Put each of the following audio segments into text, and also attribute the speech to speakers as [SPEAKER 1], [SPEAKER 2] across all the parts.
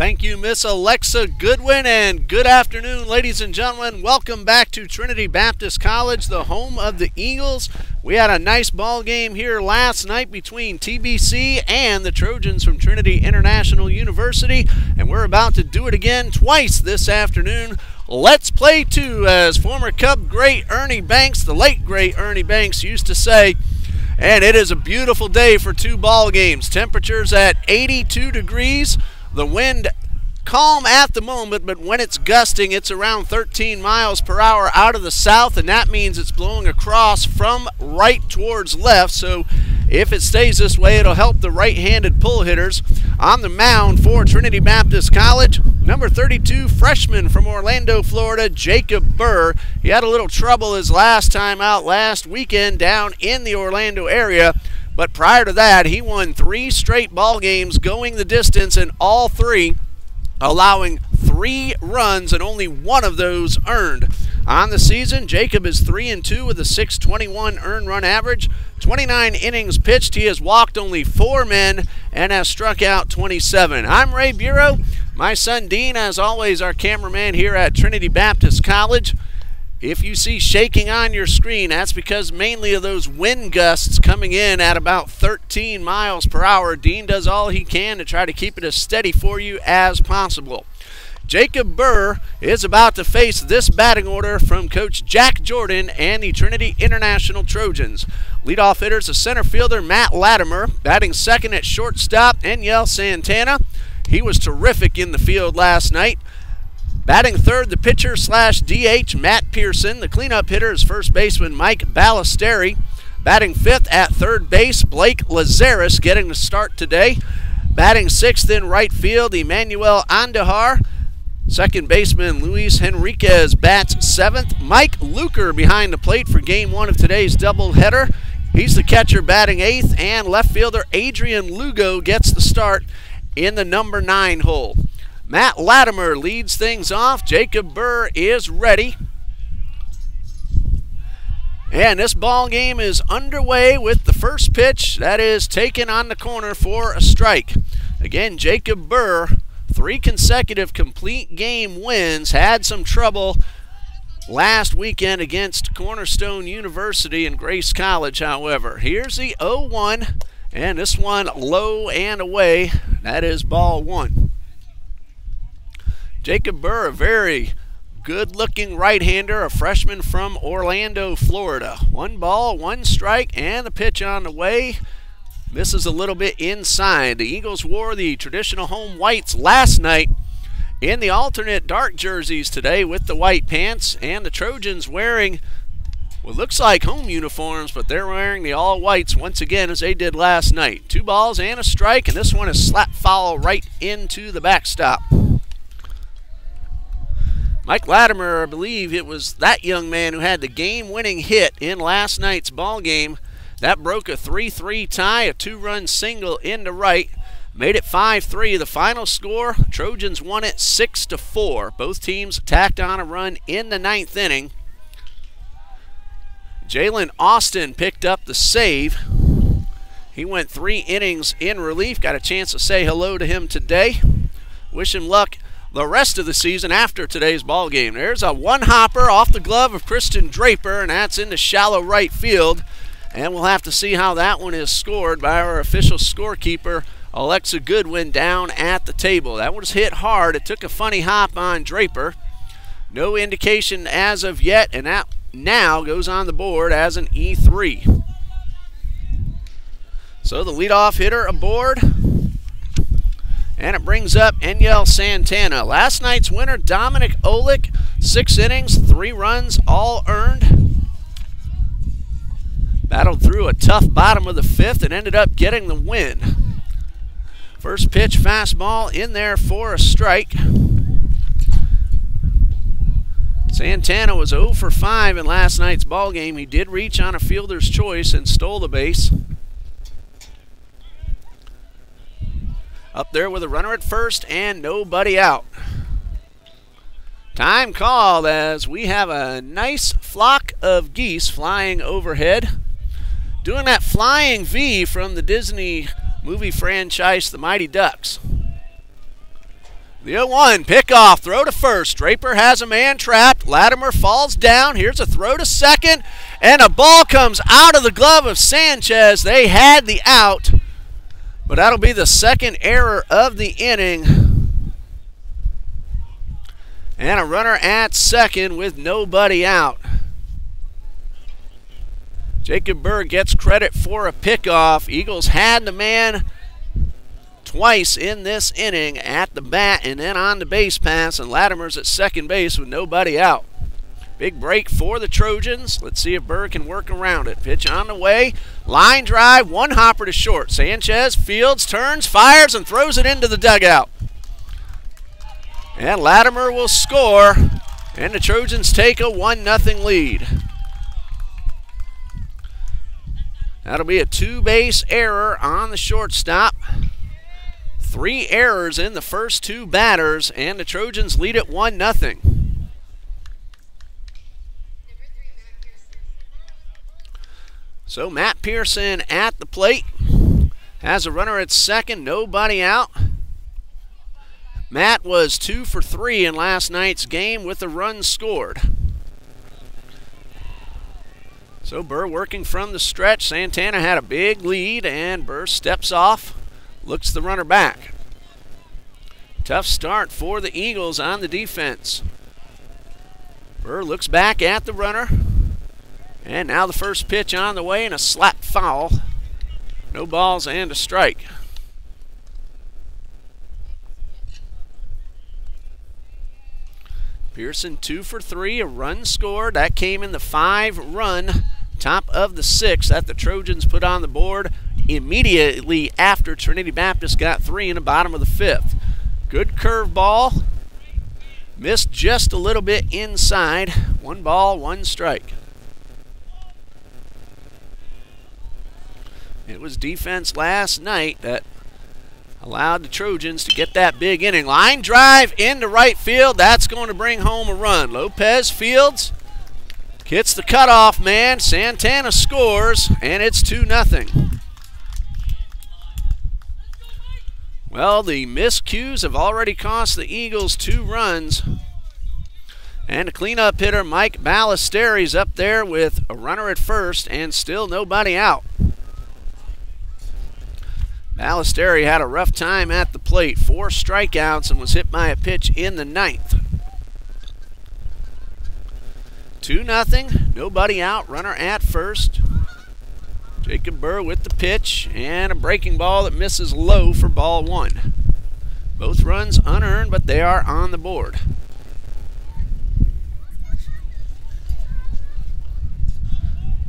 [SPEAKER 1] Thank you, Miss Alexa Goodwin, and good afternoon, ladies and gentlemen. Welcome back to Trinity Baptist College, the home of the Eagles. We had a nice ball game here last night between TBC and the Trojans from Trinity International University, and we're about to do it again twice this afternoon. Let's play two, as former Cub great Ernie Banks, the late great Ernie Banks, used to say. And it is a beautiful day for two ball games. Temperatures at 82 degrees. The wind calm at the moment, but when it's gusting, it's around 13 miles per hour out of the south, and that means it's blowing across from right towards left. So if it stays this way, it'll help the right-handed pull hitters. On the mound for Trinity Baptist College, number 32 freshman from Orlando, Florida, Jacob Burr. He had a little trouble his last time out last weekend down in the Orlando area. But prior to that, he won 3 straight ball games going the distance, and all 3 allowing 3 runs, and only 1 of those earned. On the season, Jacob is 3-2 with a .621 earned run average. 29 innings pitched. He has walked only 4 men and has struck out 27. I'm Ray Bureau. My son Dean, as always, our cameraman here at Trinity Baptist College. If you see shaking on your screen, that's because mainly of those wind gusts coming in at about 13 miles per hour. Dean does all he can to try to keep it as steady for you as possible. Jacob Burr is about to face this batting order from Coach Jack Jordan and the Trinity International Trojans. Leadoff hitter is the center fielder Matt Latimer. Batting second at shortstop, Enyel Santana. He was terrific in the field last night. Batting third, the pitcher / DH, Matt Pearson. The cleanup hitter is first baseman Mike Ballesteri. Batting fifth at third base, Blake Lazarus getting the start today. Batting sixth in right field, Emmanuel Andahar. Second baseman Luis Henriquez bats seventh. Mike Luker behind the plate for game 1 of today's doubleheader. He's the catcher batting eighth, and left fielder Adrian Lugo gets the start in the number 9 hole. Matt Latimer leads things off. Jacob Burr is ready. And this ball game is underway with the first pitch that is taken on the corner for a strike. Again, Jacob Burr, 3 consecutive complete game wins. Had some trouble last weekend against Cornerstone University and Grace College, however. Here's the 0-1, and this one low and away. That is ball 1. Jacob Burr, a very good-looking right-hander, a freshman from Orlando, Florida. 1 ball, 1 strike, and the pitch on the way. Misses a little bit inside. The Eagles wore the traditional home whites last night in the alternate dark jerseys today with the white pants, and the Trojans wearing what looks like home uniforms, but they're wearing the all-whites once again as they did last night. 2 balls and a strike, and this one is slap foul right into the backstop. Mike Latimer, I believe it was that young man who had the game-winning hit in last night's ball game. That broke a 3-3 tie, a 2-run single into right, made it 5-3. The final score, Trojans won it 6-4. Both teams tacked on a run in the 9th inning. Jalen Austin picked up the save. He went 3 innings in relief. Got a chance to say hello to him today. Wish him luck the rest of the season after today's ball game. There's a 1-hopper off the glove of Kristen Draper, and that's into shallow right field. And we'll have to see how that one is scored by our official scorekeeper, Alexa Goodwin, down at the table. That was hit hard. It took a funny hop on Draper. No indication as of yet, and that now goes on the board as an E3. So the leadoff hitter aboard. And it brings up Enyel Santana. Last night's winner, Dominic Olick, 6 innings, 3 runs, all earned. Battled through a tough bottom of the 5th and ended up getting the win. First pitch fastball in there for a strike. Santana was 0 for 5 in last night's ball game. He did reach on a fielder's choice and stole the base. Up there with a runner at first and nobody out. Time called as we have a nice flock of geese flying overhead. Doing that flying V from the Disney movie franchise, The Mighty Ducks. The 0-1, pickoff, throw to first. Draper has a man trapped. Latimer falls down. Here's a throw to second. And a ball comes out of the glove of Sanchez. They had the out. But that'll be the second error of the inning. And a runner at second with nobody out. Jacob Burr gets credit for a pickoff. Eagles had the man twice in this inning at the bat and then on the base pass, and Latimer's at second base with nobody out. Big break for the Trojans. Let's see if Burr can work around it. Pitch on the way. Line drive, one hopper to short. Sanchez fields, turns, fires, and throws it into the dugout. And Latimer will score, and the Trojans take a 1-0 lead. That'll be a two-base error on the shortstop. 3 errors in the first 2 batters, and the Trojans lead at 1-0. So Matt Pearson at the plate. Has a runner at second, nobody out. Matt was 2 for 3 in last night's game with a run scored. So Burr working from the stretch. Santana had a big lead, and Burr steps off, looks the runner back. Tough start for the Eagles on the defense. Burr looks back at the runner, and now the first pitch on the way and a slap foul. No balls and a strike. Pearson 2 for 3, a run scored. That came in the 5-run top of the 6th that the Trojans put on the board immediately after Trinity Baptist got 3 in the bottom of the 5th. Good curve ball. Missed just a little bit inside. 1 ball, 1 strike. It was defense last night that allowed the Trojans to get that big inning. Line drive into right field. That's going to bring home a run. Lopez fields. Hits the cutoff man. Santana scores, and it's 2-0. Well, the miscues have already cost the Eagles 2 runs. And the cleanup hitter, Mike Ballesteri's up there with a runner at first and still nobody out. Ballesteri had a rough time at the plate, 4 strikeouts, and was hit by a pitch in the 9th. 2-0, nobody out, runner at first. Jacob Burr with the pitch, and a breaking ball that misses low for ball 1. Both runs unearned, but they are on the board.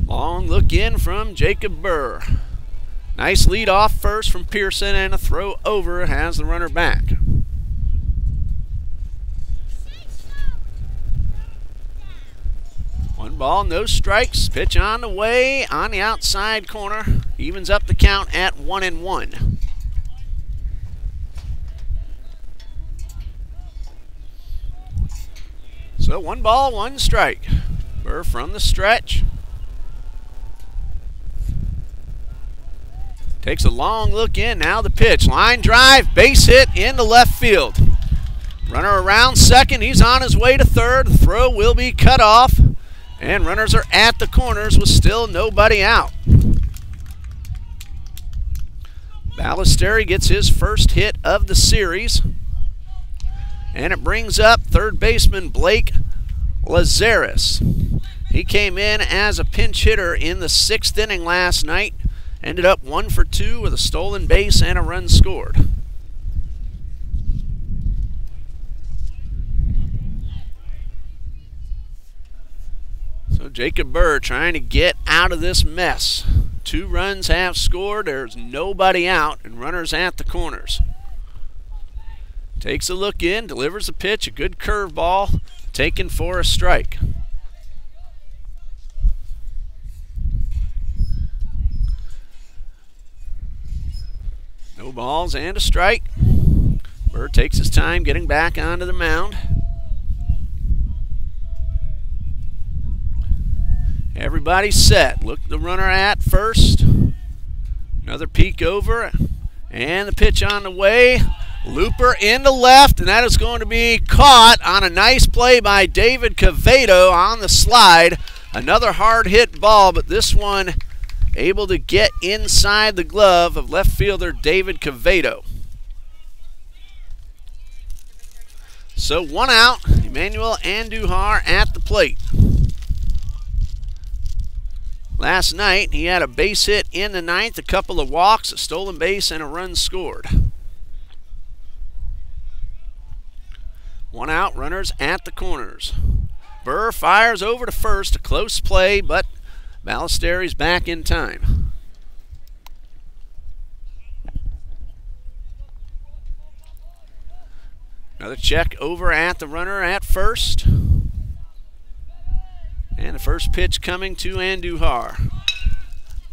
[SPEAKER 1] Long look in from Jacob Burr. Nice lead off first from Pearson, and a throw over has the runner back. One ball, no strikes. Pitch on the way on the outside corner. Evens up the count at 1-1. So 1 ball, 1 strike. Burr from the stretch. Takes a long look in, now the pitch. Line drive, base hit into left field. Runner around second, he's on his way to third. The throw will be cut off, and runners are at the corners with still nobody out. Ballesteri gets his first hit of the series, and it brings up third baseman Blake Lazarus. He came in as a pinch hitter in the 6th inning last night. Ended up 1 for 2 with a stolen base and a run scored. So Jacob Burr trying to get out of this mess. 2 runs have scored. There's nobody out and runners at the corners. Takes a look in, delivers a pitch, a good curveball, taken for a strike. No balls and a strike. Burr takes his time getting back onto the mound. Everybody's set. Look the runner at first. Another peek over. And the pitch on the way. Looper into left, and that is going to be caught on a nice play by David Cavedo on the slide. Another hard hit ball, but this one able to get inside the glove of left fielder David Cavedo. So 1 out, Emmanuel Andujar at the plate. Last night he had a base hit in the 9th, a couple of walks, a stolen base, and a run scored. 1 out, runners at the corners. Burr fires over to first, a close play, but Ballesteri's back in time. Another check over at the runner at first. And the first pitch coming to Andujar.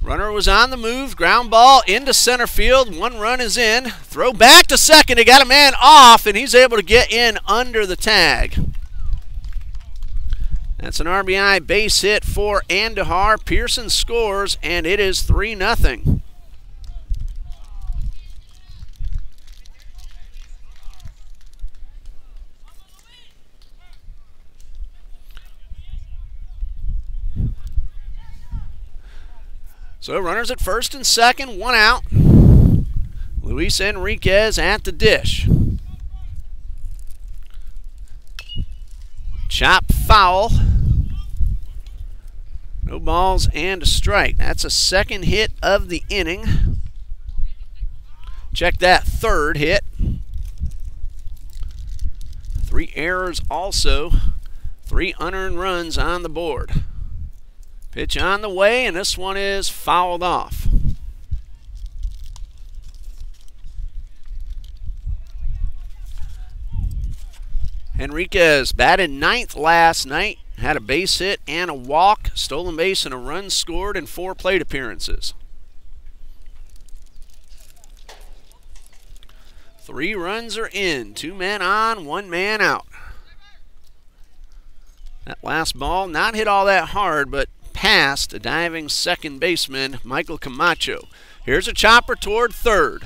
[SPEAKER 1] Runner was on the move, ground ball into center field. 1 run is in. Throw back to second. He got a man off, and he's able to get in under the tag. That's an RBI base hit for Andujar. Pearson scores, and it is 3-0. So runners at first and second, 1 out. Luis Enriquez at the dish. Chop foul. No balls and a strike. That's a second hit of the inning. Check that third hit. 3 errors also. 3 unearned runs on the board. Pitch on the way, and this one is fouled off. Enriquez batted 9th last night. Had a base hit and a walk, stolen base, and a run scored in 4 plate appearances. 3 runs are in. 2 men on, 1 man out. That last ball not hit all that hard, but past a diving second baseman, Michael Camacho. Here's a chopper toward third.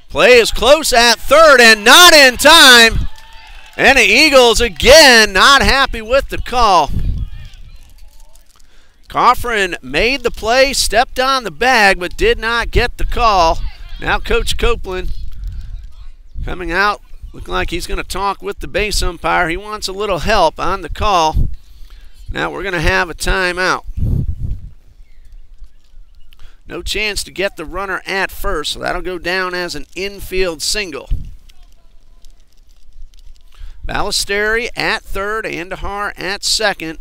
[SPEAKER 1] Play is close at third and not in time. And the Eagles again not happy with the call. Coffrin made the play, stepped on the bag, but did not get the call. Now Coach Copeland coming out, looking like he's going to talk with the base umpire. He wants a little help on the call. Now we're going to have a timeout. No chance to get the runner at first, so that'll go down as an infield single. Ballesteri at third, Andujar at second,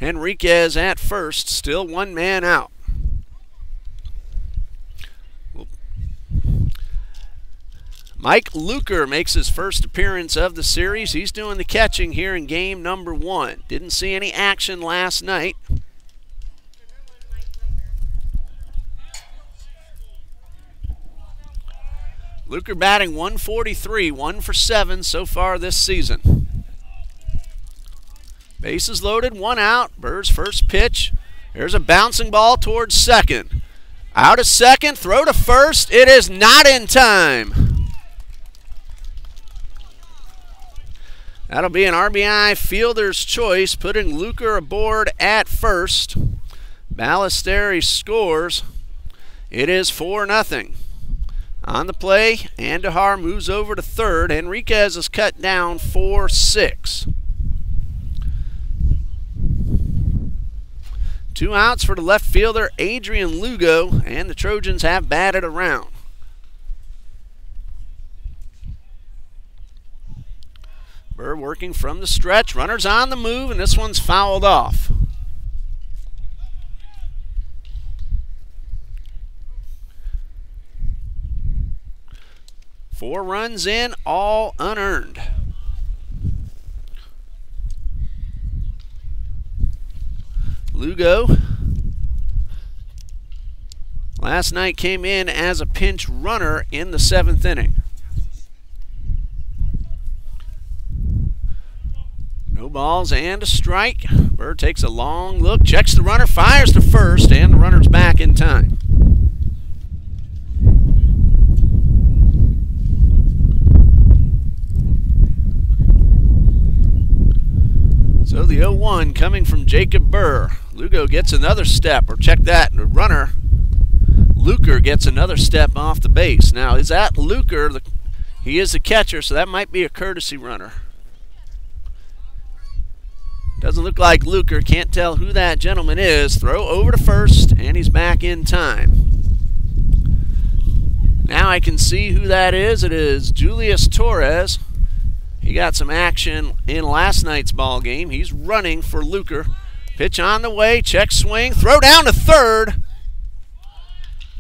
[SPEAKER 1] Enriquez at first, still 1 man out. Mike Luker makes his first appearance of the series. He's doing the catching here in game number 1. Didn't see any action last night. Luker batting .143, 1 for 7 so far this season. Bases loaded, 1 out. Burr's first pitch. There's a bouncing ball towards second. Out of second, throw to first. It is not in time. That'll be an RBI fielder's choice, putting Luker aboard at first. Ballesteri scores. It is 4-0. On the play, Andujar moves over to third. Enriquez is cut down 4-6. 2 outs for the left fielder, Adrian Lugo, and the Trojans have batted around. Burr working from the stretch. Runners on the move, and this one's fouled off. Four runs in, all unearned. Lugo last night came in as a pinch runner in the 7th inning. No balls and a strike. Burr takes a long look, checks the runner, fires to first, and the runner's back in time. 1 coming from Jacob Burr. Lugo gets another step, or check that, the runner, Luker, gets another step off the base. Now, is that Luker? He is the catcher, so that might be a courtesy runner. Doesn't look like Luker. Can't tell who that gentleman is. Throw over to first, and he's back in time. Now I can see who that is. It is Julius Torres. He got some action in last night's ball game. He's running for Luker. Pitch on the way, check swing, throw down to third.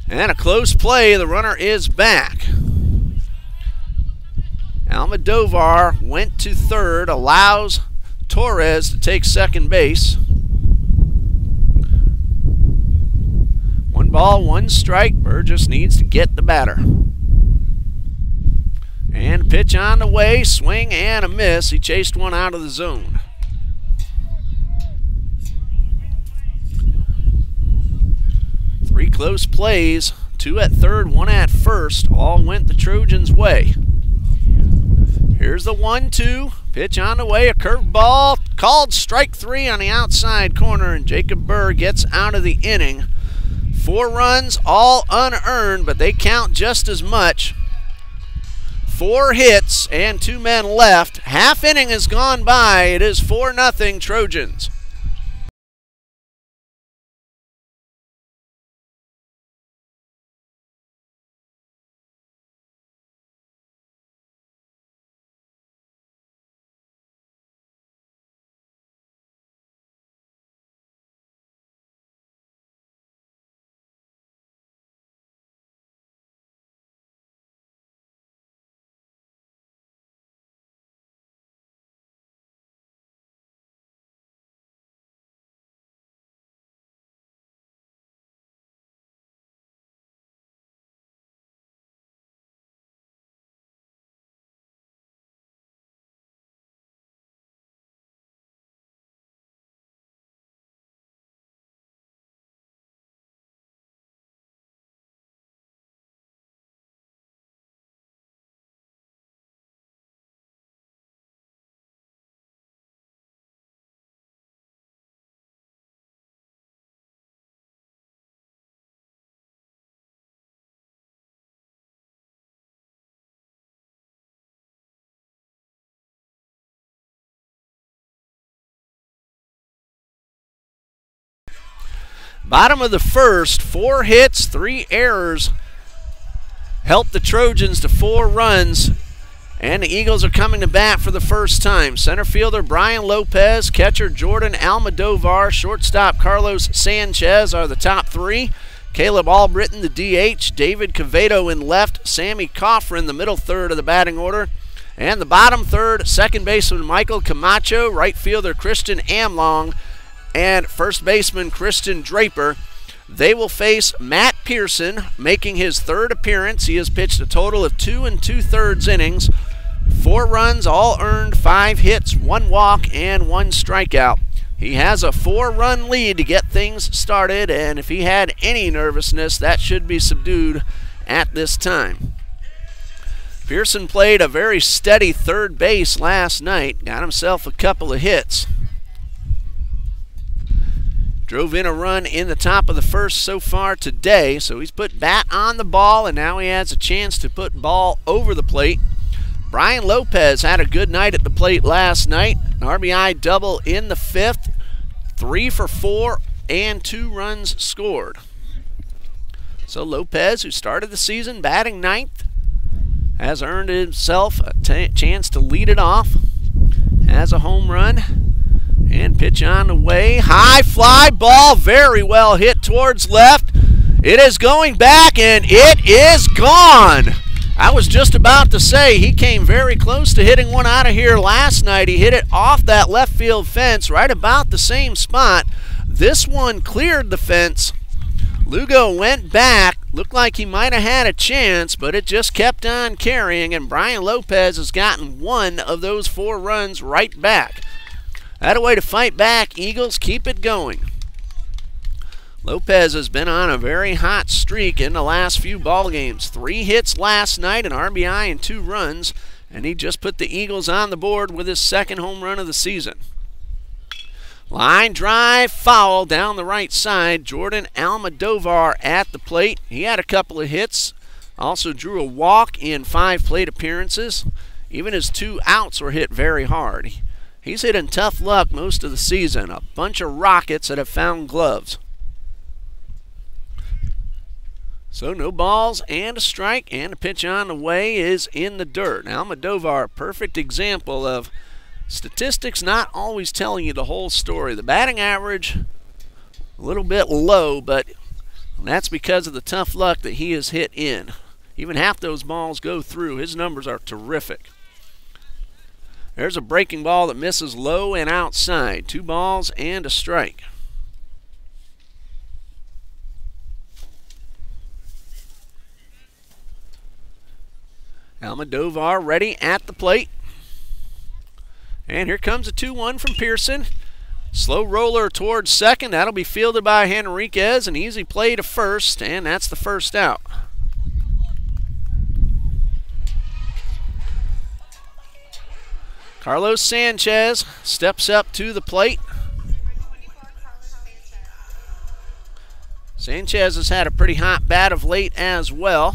[SPEAKER 1] And a close play. The runner is back. Almodovar went to third, allows Torres to take second base. 1 ball, 1 strike. Burr just needs to get the batter. And pitch on the way, swing and a miss. He chased one out of the zone. Three close plays, 2 at third, 1 at first, all went the Trojans' way. Here's the 1-2, pitch on the way, a curveball, called strike 3 on the outside corner, and Jacob Burr gets out of the inning. 4 runs, all unearned, but they count just as much. 4 hits and 2 men left. Half inning has gone by. It is 4-0 Trojans. Bottom of the first, 4 hits, 3 errors helped the Trojans to 4 runs, and the Eagles are coming to bat for the first time. Center fielder Brian Lopez, catcher Jordan Almodovar, shortstop Carlos Sanchez are the top 3. Caleb Albritton, the DH, David Cavedo in left, Sammy Coffrin, the middle third of the batting order, and the bottom third, second baseman Michael Camacho, right fielder Christian Amlong, and first baseman Kristen Draper. They will face Matt Pearson, making his 3rd appearance. He has pitched a total of 2 2/3 innings, 4 runs, all earned, 5 hits, 1 walk, and 1 strikeout. He has a 4-run lead to get things started, and if he had any nervousness, that should be subdued at this time. Pearson played a very steady third base last night, got himself a couple of hits. Drove in a run in the top of the first so far today, so he's put bat on the ball, and now he has a chance to put ball over the plate. Brian Lopez had a good night at the plate last night. An RBI double in the 5th, 3 for 4, and 2 runs scored. So Lopez, who started the season batting 9th, has earned himself a chance to lead it off. Has a home run. And pitch on the way. High fly ball, very well hit towards left. It is going back, and it is gone. I was just about to say he came very close to hitting one out of here last night. He hit it off that left field fence right about the same spot. This one cleared the fence. Lugo went back. Looked like he might have had a chance, but it just kept on carrying, and Brian Lopez has gotten 1 of those 4 runs right back. That a way to fight back. Eagles keep it going. Lopez has been on a very hot streak in the last few ball games. 3 hits last night, an RBI and 2 runs, and he just put the Eagles on the board with his 2nd home run of the season. Line drive foul down the right side. Jordan Almodovar at the plate. He had a couple of hits. Also drew a walk in 5 plate appearances. Even his 2 outs were hit very hard. He's hitting tough luck most of the season. A bunch of rockets that have found gloves. So no balls and a strike, and the pitch on the way is in the dirt. Almodovar, a perfect example of statistics not always telling you the whole story. The batting average, a little bit low, but that's because of the tough luck that he has hit in. Even half those balls go through. His numbers are terrific. There's a breaking ball that misses low and outside. 2 balls and a strike. Almodovar ready at the plate. And here comes a 2-1 from Pearson. Slow roller towards second. That'll be fielded by Henriquez. An easy play to first, and that's the first out. Carlos Sanchez steps up to the plate. Sanchez has had a pretty hot bat of late as well.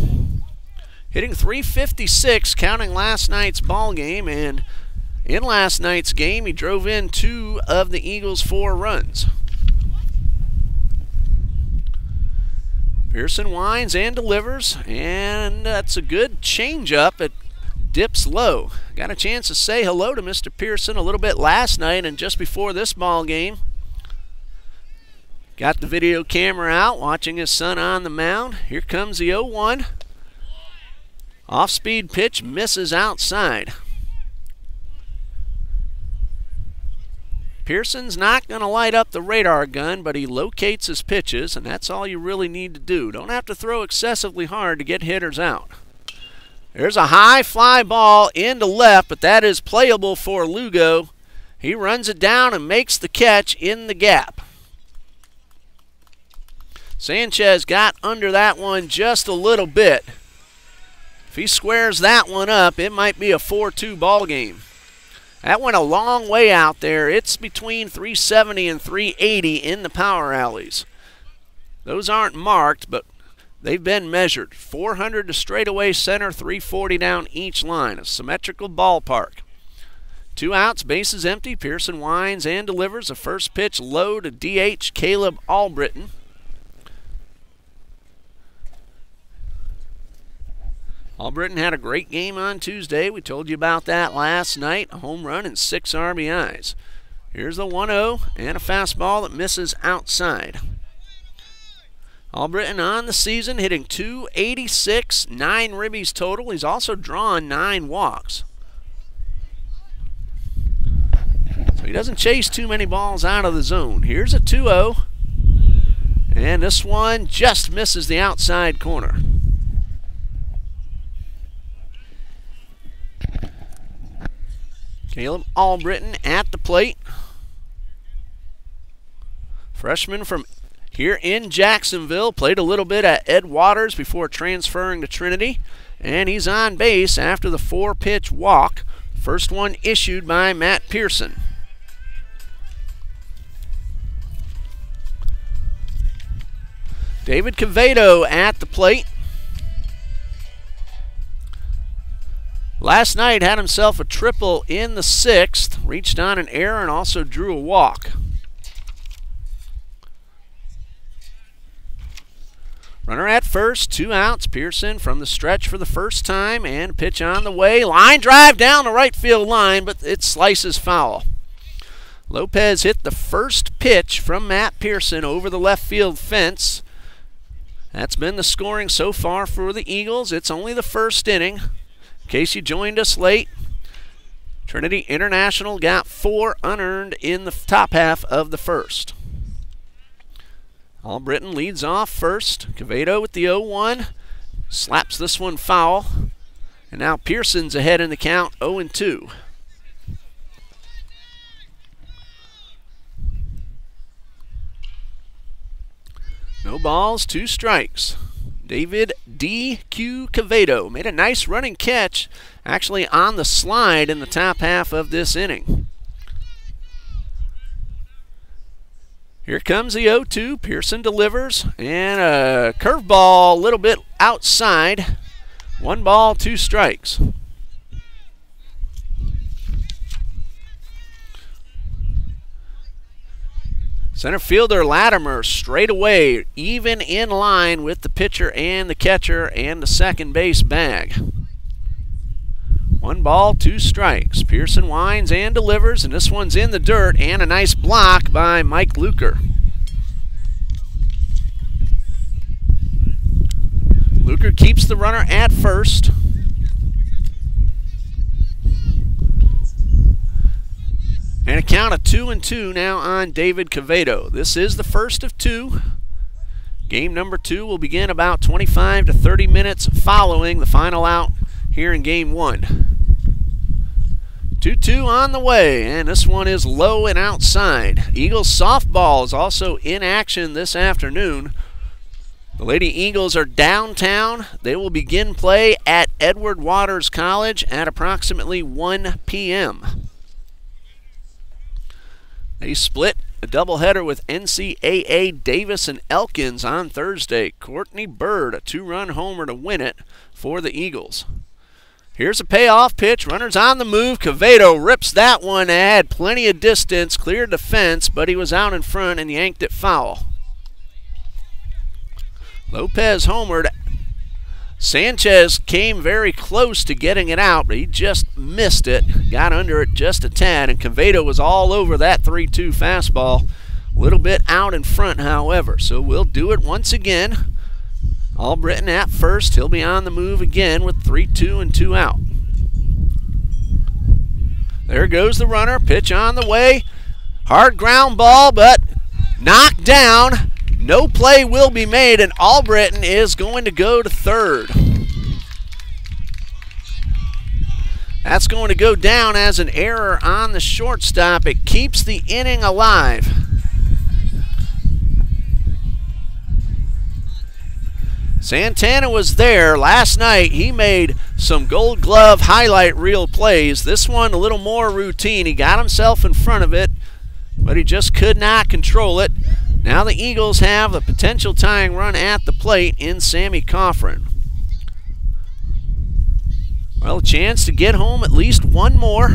[SPEAKER 1] Hitting .356, counting last night's ball game, and in last night's game he drove in 2 of the Eagles' 4 runs. Pearson winds and delivers, and that's a good changeup. It dips low. Got a chance to say hello to Mr. Pearson a little bit last night and just before this ball game. Got the video camera out, watching his son on the mound. Here comes the 0-1. Off-speed pitch misses outside. Pearson's not going to light up the radar gun, but he locates his pitches, and that's all you really need to do. Don't have to throw excessively hard to get hitters out. There's a high fly ball into left, but that is playable for Lugo. He runs it down and makes the catch in the gap. Sanchez got under that one just a little bit. If he squares that one up, it might be a 4-2 ball game. That went a long way out there. It's between 370 and 380 in the power alleys. Those aren't marked, but they've been measured. 400 to straightaway center, 340 down each line. A symmetrical ballpark. 2 outs, bases empty. Pearson winds and delivers. A first pitch low to DH Caleb Albritton. Albritton had a great game on Tuesday. We told you about that last night. A home run and 6 RBIs. Here's the 1-0 and a fastball that misses outside. Albritton on the season hitting .286, 9 ribbies total. He's also drawn 9 walks. So he doesn't chase too many balls out of the zone. Here's a 2-0. And this one just misses the outside corner. Caleb Albritton at the plate. Freshman from here in Jacksonville. Played a little bit at Ed Waters before transferring to Trinity. And he's on base after the 4-pitch walk. First one issued by Matt Pearson. David Quevedo at the plate. Last night had himself a triple in the 6th, reached on an error and also drew a walk. Runner at first, 2 outs. Pearson from the stretch for the first time, and pitch on the way. Line drive down the right field line, but it slices foul. Lopez hit the first pitch from Matt Pearson over the left field fence. That's been the scoring so far for the Eagles. It's only the first inning. In case you joined us late, Trinity International got 4 unearned in the top half of the first. Albritton leads off first. Quevedo with the 0-1. Slaps this one foul. And now Pearson's ahead in the count, 0-2. No balls, 2 strikes. David D.Q. Quevedo made a nice running catch, actually on the slide in the top half of this inning. Here comes the 0-2. Pearson delivers, and a curveball a little bit outside. 1 ball, 2 strikes. Center fielder Latimer straight away, even in line with the pitcher and the catcher and the second base bag. 1 ball, 2 strikes. Pearson winds and delivers, and this one's in the dirt, and a nice block by Mike Luker. Luker keeps the runner at first. And a count of 2-2 now on David Quevedo. This is the first of 2. Game number 2 will begin about 25 to 30 minutes following the final out here in game 1. 2-2 on the way, and this one is low and outside. Eagles softball is also in action this afternoon. The Lady Eagles are downtown. They will begin play at Edward Waters College at approximately 1 p.m. They split a doubleheader with NCAA Davis and Elkins on Thursday. Courtney Bird, a 2-run homer to win it for the Eagles. Here's a payoff pitch. Runners on the move. Quevedo rips that one. Had plenty of distance, cleared the fence, but he was out in front and yanked it foul. Lopez homered. Sanchez came very close to getting it out, but he just missed it. Got under it just a tad, and Quevedo was all over that 3-2 fastball. A little bit out in front, however. So we'll do it once again. Albritton at first. He'll be on the move again with 3-2 and 2 out. There goes the runner. Pitch on the way. Hard ground ball, but knocked down. No play will be made, and Albritton is going to go to third. That's going to go down as an error on the shortstop. It keeps the inning alive. Santana was there last night. He made some Gold Glove highlight reel plays. This one a little more routine. He got himself in front of it, but he just could not control it. Now the Eagles have a potential tying run at the plate in Sammy Coffrin. Well, a chance to get home at least one more.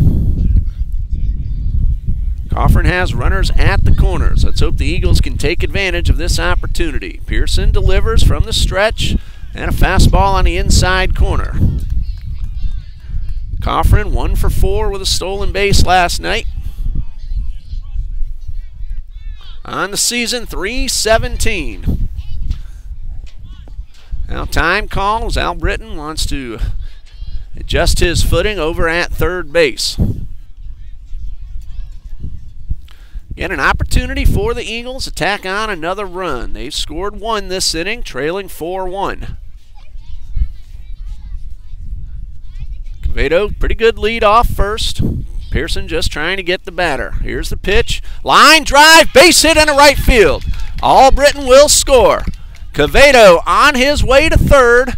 [SPEAKER 1] Coffrin has runners at the corners. Let's hope the Eagles can take advantage of this opportunity. Pearson delivers from the stretch, and a fastball on the inside corner. Coffrin 1 for 4 with a stolen base last night. On the season, 317. Now time calls. Albritton wants to adjust his footing over at third base. Again, an opportunity for the Eagles to tack on another run. They've scored 1 this inning, trailing 4-1. Quevedo, pretty good lead off first. Pearson just trying to get the batter. Here's the pitch. Line drive, base hit into right field. Albritton will score. Quevedo on his way to third,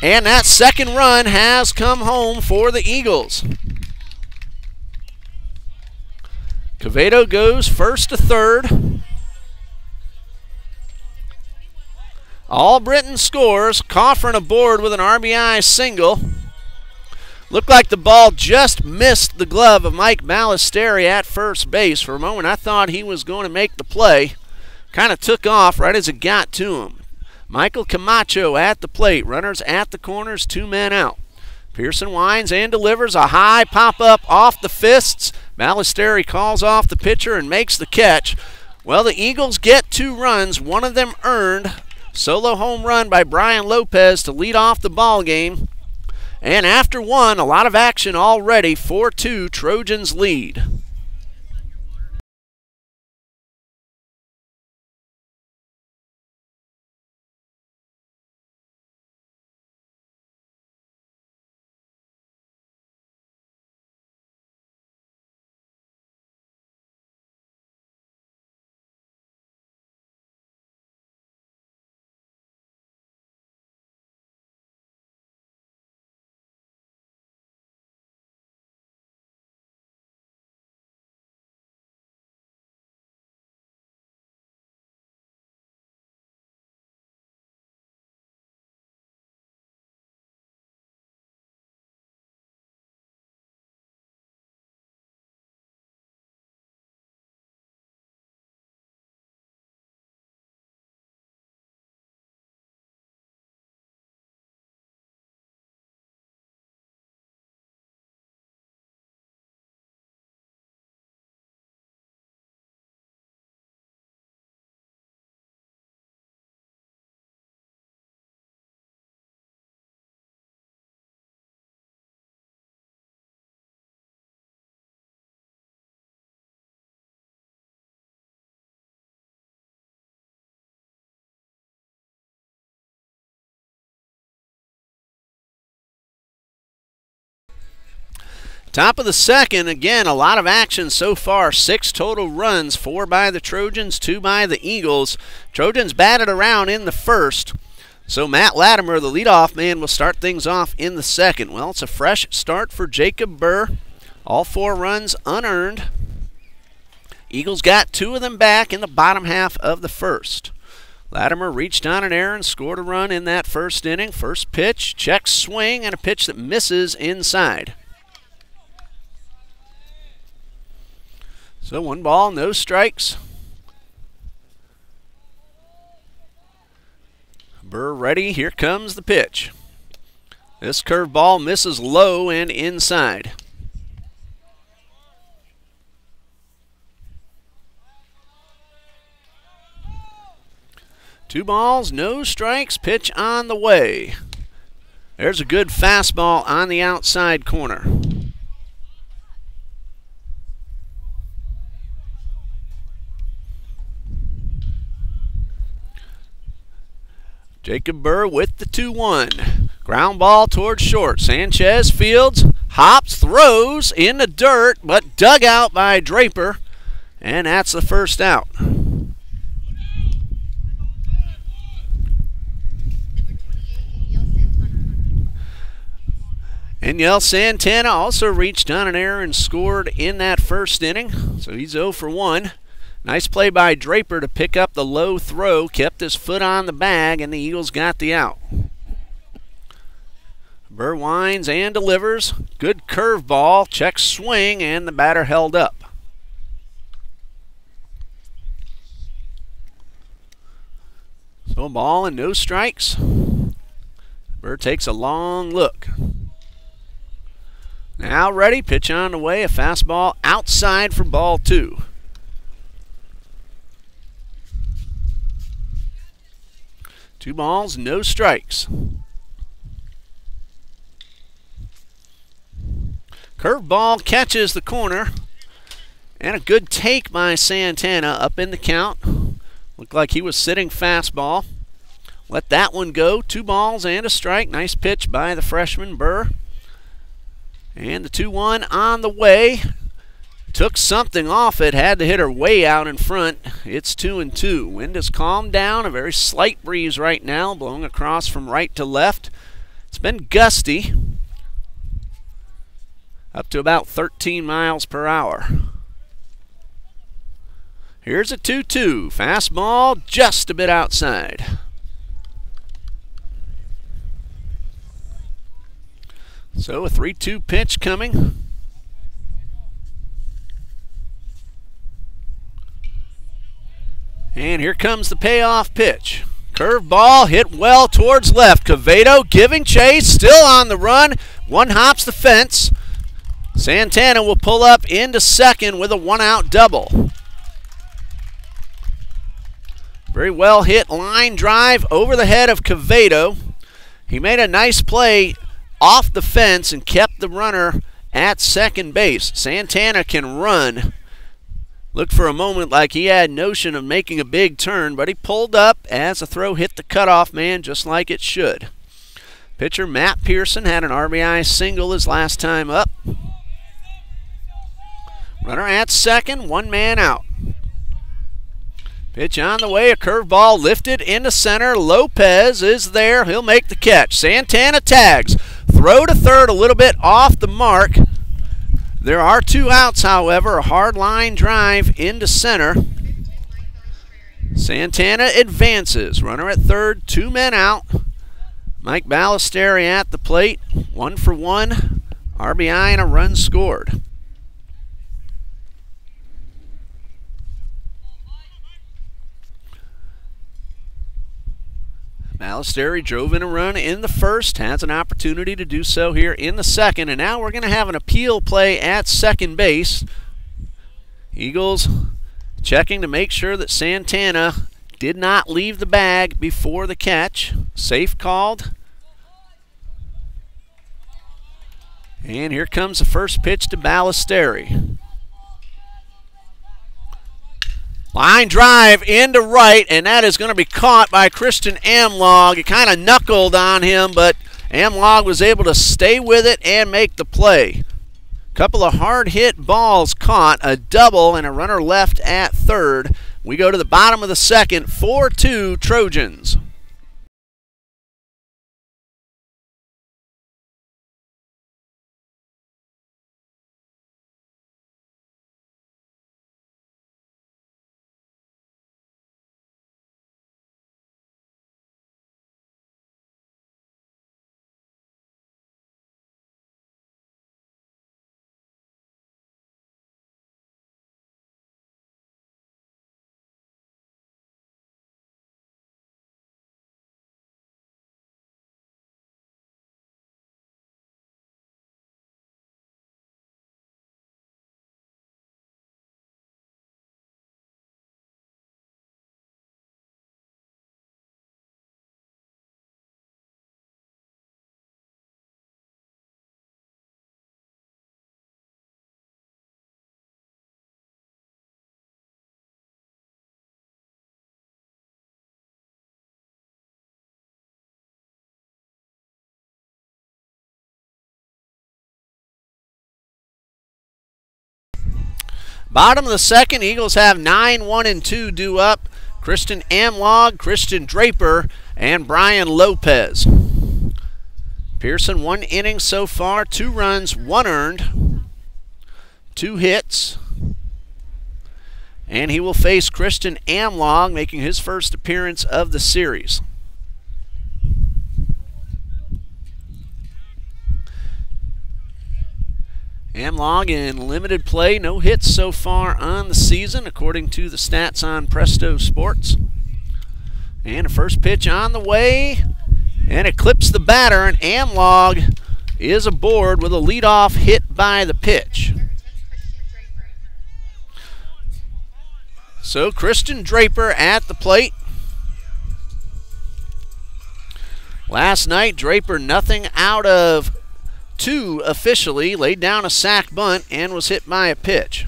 [SPEAKER 1] and that second run has come home for the Eagles. Quevedo goes first to third. Albritton scores. Coffrin aboard with an RBI single. Looked like the ball just missed the glove of Mike Ballesteri at first base. For a moment, I thought he was going to make the play. Kind of took off right as it got to him. Michael Camacho at the plate. Runners at the corners, 2 men out. Pearson winds and delivers a high pop-up off the fists. Ballesteri calls off the pitcher and makes the catch. Well, the Eagles get 2 runs, one of them earned. Solo home run by Brian Lopez to lead off the ball game. And after 1, a lot of action already. 4-2, Trojans lead. Top of the second, again, a lot of action so far. 6 total runs, 4 by the Trojans, 2 by the Eagles. Trojans batted around in the first. So Matt Latimer, the leadoff man, will start things off in the second. Well, it's a fresh start for Jacob Burr. All 4 runs unearned. Eagles got 2 of them back in the bottom half of the first. Latimer reached on an error and scored a run in that first inning. First pitch, check swing, and a pitch that misses inside. So 1 ball, no strikes. Burr ready, here comes the pitch. This curveball misses low and inside. Two balls, no strikes, pitch on the way. There's a good fastball on the outside corner. Jacob Burr with the 2-1. Ground ball towards short. Sanchez fields, hops, throws in the dirt, but dug out by Draper, and that's the first out. Eniel Santana also reached on an error and scored in that first inning, so he's 0 for 1. Nice play by Draper to pick up the low throw, kept his foot on the bag, and the Eagles got the out. Burr winds and delivers. Good curveball, check swing, and the batter held up. So a ball and no strikes. Burr takes a long look. Now ready, pitch on the way, a fastball outside for ball 2. Two balls, no strikes. Curveball catches the corner, and a good take by Santana up in the count. Looked like he was sitting fastball. Let that one go. 2 balls and a strike. Nice pitch by the freshman Burr. And the 2-1 on the way. Took something off it, had the hitter way out in front. It's 2-2. Wind has calmed down, a very slight breeze right now, blowing across from right to left. It's been gusty, up to about 13 miles per hour. Here's a 2-2. Fastball just a bit outside. So a 3-2 pitch coming. And here comes the payoff pitch. Curveball hit well towards left. Quevedo giving chase, still on the run. One hops the fence. Santana will pull up into second with a 1-out double. Very well hit line drive over the head of Quevedo. He made a nice play off the fence and kept the runner at second base. Santana can run. Looked for a moment like he had notion of making a big turn, but he pulled up as the throw hit the cutoff man just like it should. Pitcher Matt Pearson had an RBI single his last time up. Runner at second, 1 man out. Pitch on the way, a curveball lifted into center. Lopez is there, he'll make the catch. Santana tags. Throw to third a little bit off the mark. There are 2 outs, however. A hard line drive into center. Santana advances. Runner at third, 2 men out. Mike Ballesteri at the plate. 1 for 1. RBI and a run scored. Ballesteri drove in a run in the first, has an opportunity to do so here in the second, and now we're going to have an appeal play at second base. Eagles checking to make sure that Santana did not leave the bag before the catch. Safe called. And here comes the first pitch to Ballesteri. Line drive into right, and that is going to be caught by Christian Amlog. It kind of knuckled on him, but Amlog was able to stay with it and make the play. Couple of hard-hit balls caught, a double and a runner left at third. We go to the bottom of the second, 4-2 Trojans. Bottom of the second, Eagles have 9-1-2 due up. Christian Amlog, Christian Draper, and Brian Lopez. Pearson, 1 inning so far, 2 runs, 1 earned, 2 hits. And he will face Christian Amlog, making his first appearance of the series. Amlog in limited play, no hits so far on the season, according to the stats on Presto Sports. And a first pitch on the way, and it clips the batter, and Amlog is aboard with a leadoff hit by the pitch. So Christian Draper at the plate. Last night, Draper nothing out of 2 officially, laid down a sac bunt and was hit by a pitch.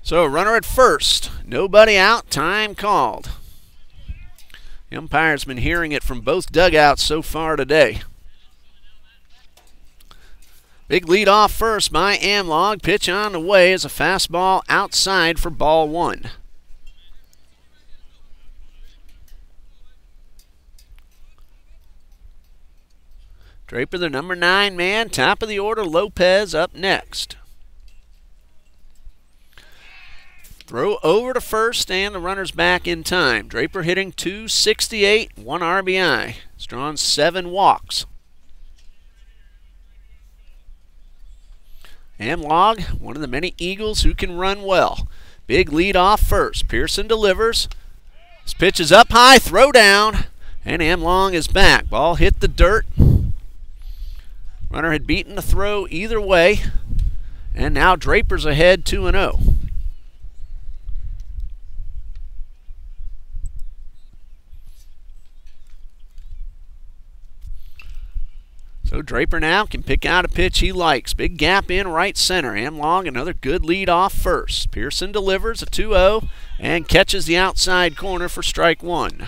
[SPEAKER 1] So a runner at first, nobody out, time called. The umpire's been hearing it from both dugouts so far today. Big lead off first by Amlog. Pitch on the way is a fastball outside for ball 1. Draper, the number 9 man, top of the order. Lopez up next. Throw over to first, and the runner's back in time. Draper hitting .268, 1 RBI. He's drawn 7 walks. Amlog, one of the many Eagles who can run well. Big lead off first. Pearson delivers. His pitch is up high, throw down, and Amlog is back. Ball hit the dirt. Runner had beaten the throw either way, and now Draper's ahead 2-0. So Draper now can pick out a pitch he likes. Big gap in right center. Amlog, another good lead off first. Pearson delivers a 2-0 and catches the outside corner for strike 1.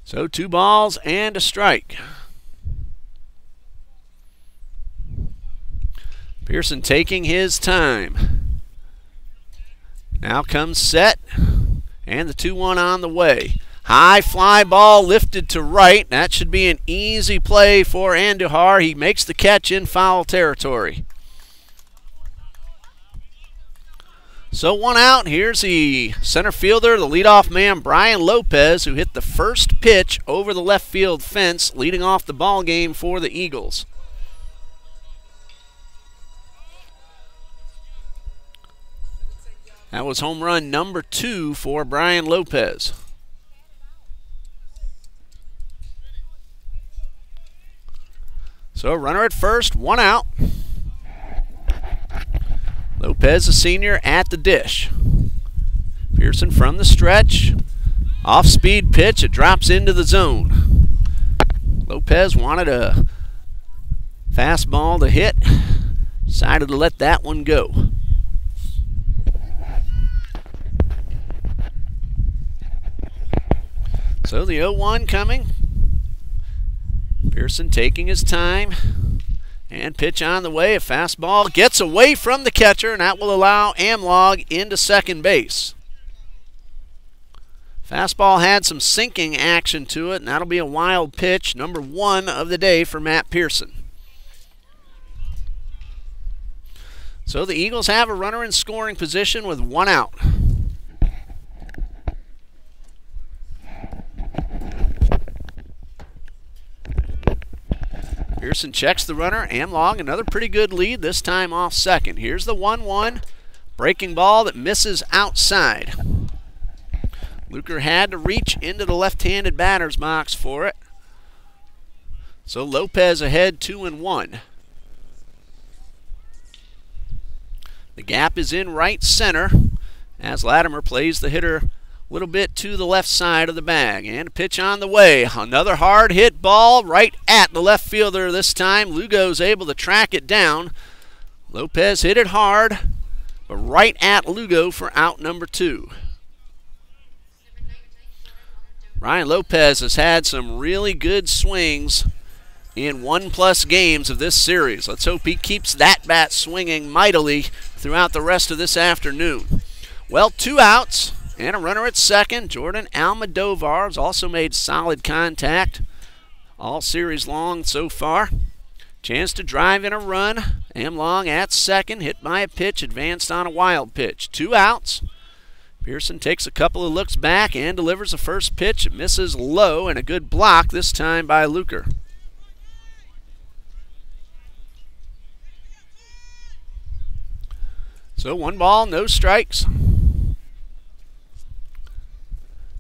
[SPEAKER 1] So 2 balls and a strike. Pearson taking his time. Now comes set, and the 2-1 on the way. High fly ball lifted to right. That should be an easy play for Andujar. He makes the catch in foul territory. So 1 out. Here's the center fielder, the leadoff man, Brian Lopez, who hit the first pitch over the left field fence, leading off the ball game for the Eagles. That was home run number 2 for Brian Lopez. So runner at first, 1 out. Lopez, a senior, at the dish. Pearson from the stretch. Off-speed pitch. It drops into the zone. Lopez wanted a fastball to hit. Decided to let that one go. So the 0-1 coming. Pearson taking his time. And pitch on the way. A fastball gets away from the catcher, and that will allow Amlog into second base. Fastball had some sinking action to it, and that'll be a wild pitch, number 1 of the day for Matt Pearson. So the Eagles have a runner in scoring position with 1 out. Pearson checks the runner. Amlog, another pretty good lead, this time off second. Here's the 1-1. Breaking ball that misses outside. Luker had to reach into the left-handed batter's box for it. So Lopez ahead 2-1. The gap is in right center as Latimer plays the hitter a little bit to the left side of the bag. And a pitch on the way. Another hard hit ball right at the left fielder this time. Lugo's able to track it down. Lopez hit it hard, but right at Lugo for out number 2. Ryan Lopez has had some really good swings in 1+ games of this series. Let's hope he keeps that bat swinging mightily throughout the rest of this afternoon. Well, 2 outs and a runner at second. Jordan Almodovar has also made solid contact all series long so far. Chance to drive in a run. Amlog at second, hit by a pitch, advanced on a wild pitch. 2 outs. Pearson takes a couple of looks back and delivers a first pitch. It misses low, and a good block this time by Luker. So 1 ball, no strikes.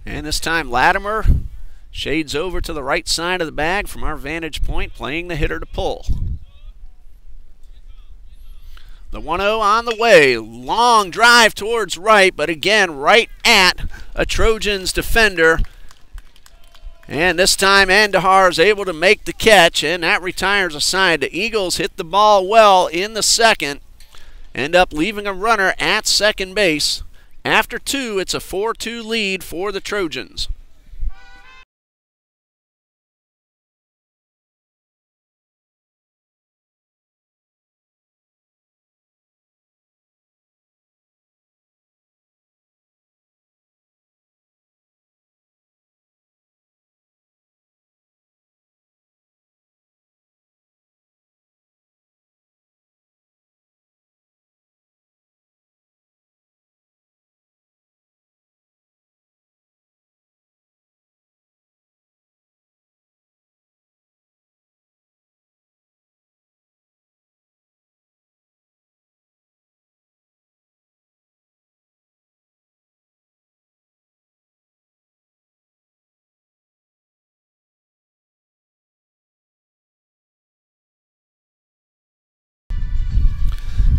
[SPEAKER 1] And this time Latimer shades over to the right side of the bag from our vantage point, playing the hitter to pull. The 1-0 on the way. Long drive towards right, but again right at a Trojans defender. And this time Andahar is able to make the catch, and that retires a side. The Eagles hit the ball well in the second. End up leaving a runner at second base. After 2, it's a 4-2 lead for the Trojans.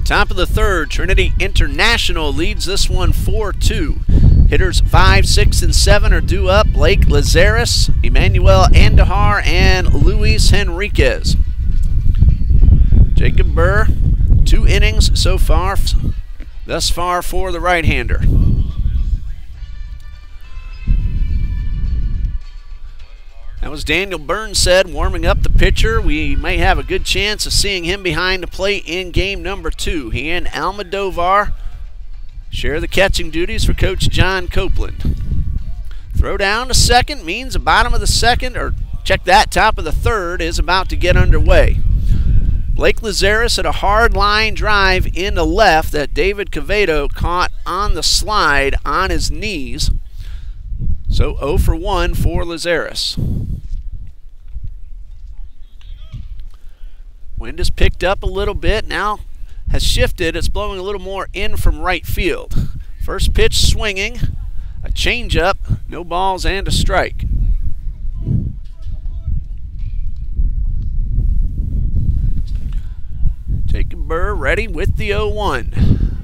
[SPEAKER 1] Top of the third, Trinity International leads this one 4-2. Hitters 5, 6, and 7 are due up. Blake Lazaris, Emmanuel Andahar, and Luis Henriquez. Jacob Burr, 2 innings so far, thus far for the right-hander. That was Daniel Burnside warming up the pitcher. We may have a good chance of seeing him behind the plate in game number 2. He and Almodovar share the catching duties for Coach John Copeland. Throw down to second means the bottom of the second, or check that, top of the third is about to get underway. Blake Lazaris had a hard line drive into left that David Cavedo caught on the slide on his knees. So 0 for 1 for Lazaris. Wind has picked up a little bit, now has shifted. It's blowing a little more in from right field. First pitch swinging, a changeup, no balls and a strike. Jacob Burr ready with the 0-1.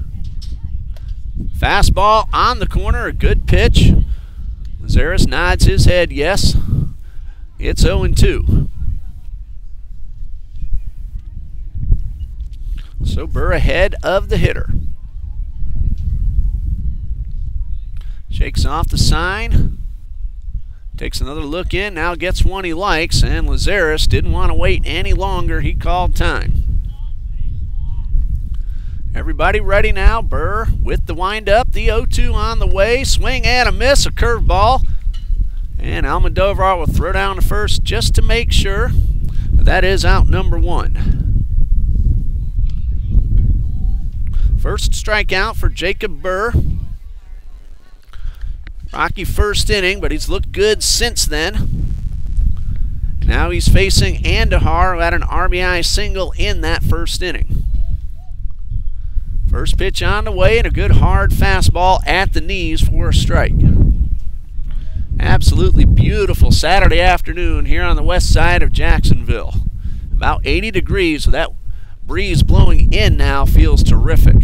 [SPEAKER 1] Fastball on the corner, a good pitch. Lazaris nods his head yes. It's 0-2. So Burr ahead of the hitter. Shakes off the sign. Takes another look in, now gets one he likes, and Lazaris didn't want to wait any longer. He called time. Everybody ready now. Burr with the windup, the 0-2 on the way. Swing and a miss, a curveball. And Almodovar will throw down to first just to make sure. That is out number 1. First strikeout for Jacob Burr. Rocky first inning, but he's looked good since then. Now he's facing Andahar, who had an RBI single in that first inning. First pitch on the way, and a good hard fastball at the knees for a strike. Absolutely beautiful Saturday afternoon here on the west side of Jacksonville. About 80 degrees, so that breeze blowing in now feels terrific.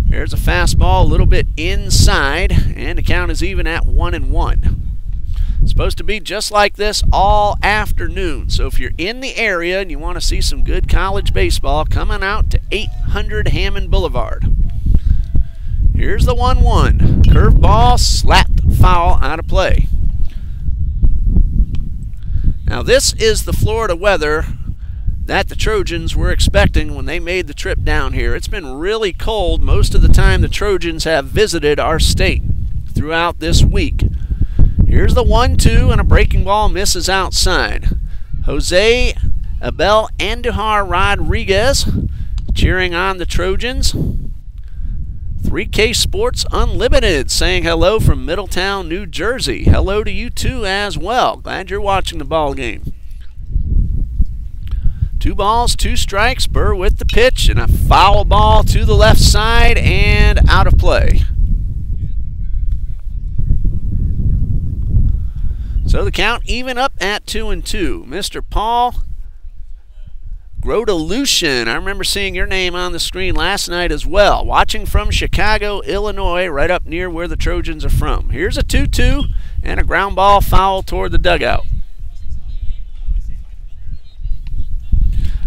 [SPEAKER 1] There's a fastball a little bit inside, and the count is even at 1-1. It's supposed to be just like this all afternoon. So if you're in the area and you want to see some good college baseball, coming out to 800 Hammond Boulevard. Here's the 1-1. Curveball, slapped foul out of play. Now this is the Florida weather that the Trojans were expecting when they made the trip down here. It's been really cold most of the time the Trojans have visited our state throughout this week. Here's the 1-2, and a breaking ball misses outside. Jose Abel Andújar Rodriguez cheering on the Trojans. 3K Sports Unlimited saying hello from Middletown, New Jersey. Hello to you too as well. Glad you're watching the ball game. 2 balls, 2 strikes. Burr with the pitch, and a foul ball to the left side and out of play. So the count even up at 2-2. Mr. Paul Grodelution, I remember seeing your name on the screen last night as well. Watching from Chicago, Illinois, right up near where the Trojans are from. Here's a 2-2 and a ground ball foul toward the dugout.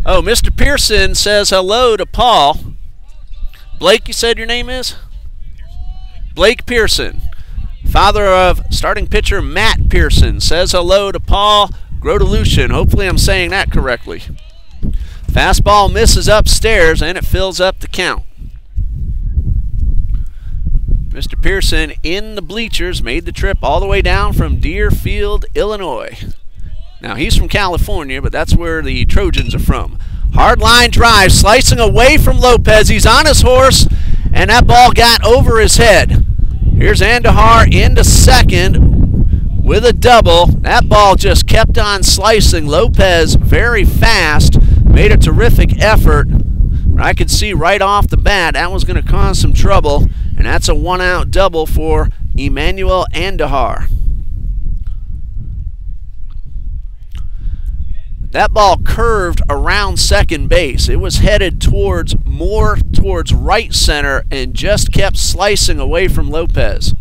[SPEAKER 1] Oh, Mr. Pearson says hello to Paul. Blake, you said your name is? Blake Pearson. Father of starting pitcher Matt Pearson says hello to Paul Grodelution. Hopefully I'm saying that correctly. Fastball misses upstairs, and it fills up the count. Mr. Pearson in the bleachers made the trip all the way down from Deerfield, Illinois. Now, he's from California, but that's where the Trojans are from. Hard line drive, slicing away from Lopez. He's on his horse, and that ball got over his head. Here's Andújar into second with a double. That ball just kept on slicing. Lopez very fast, made a terrific effort. I could see right off the bat that was going to cause some trouble, and that's a 1-out double for Emmanuel Andújar. That ball curved around second base. It was headed more towards right center and just kept slicing away from Lopez.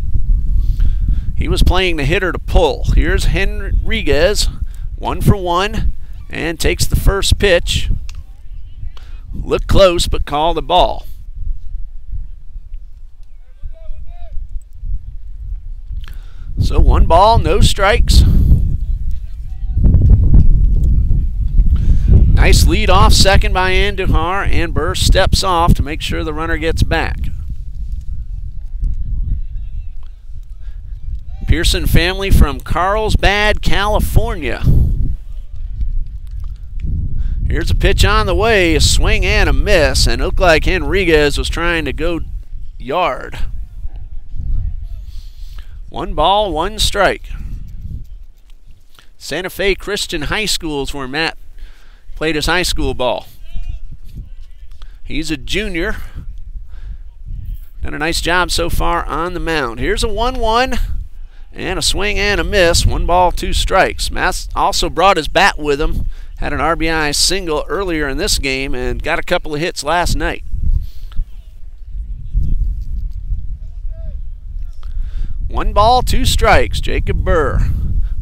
[SPEAKER 1] He was playing the hitter to pull. Here's Henriquez, 1-for-1, and takes the first pitch. Looked close, but called the ball. So 1 ball, no strikes. Nice lead off second by Andújar, and Burr steps off to make sure the runner gets back. Pearson family from Carlsbad, California. Here's a pitch on the way, a swing and a miss, and it looked like Henriquez was trying to go yard. 1 ball, 1 strike. Santa Fe Christian High School is where Matt played his high school ball. He's a junior. Done a nice job so far on the mound. Here's a 1-1 and a swing and a miss. 1 ball, 2 strikes. Matt also brought his bat with him. Had an RBI single earlier in this game and got a couple of hits last night. 1 ball, 2 strikes. Jacob Burr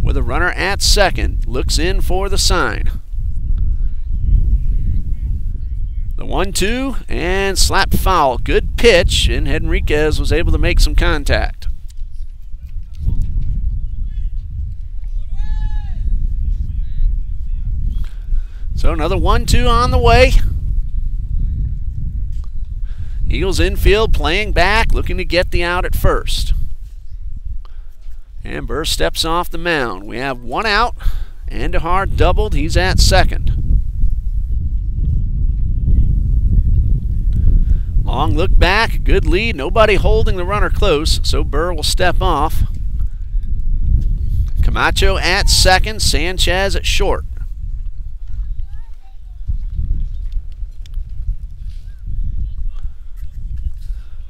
[SPEAKER 1] with a runner at second. Looks in for the sign. The 1-2 and slapped foul. Good pitch, and Henriquez was able to make some contact. So another 1-2 on the way. Eagles infield playing back, looking to get the out at first. And Burr steps off the mound. We have one out. Andahar doubled. He's at second. Long look back. Good lead. Nobody holding the runner close, so Burr will step off. Camacho at second. Sanchez at short.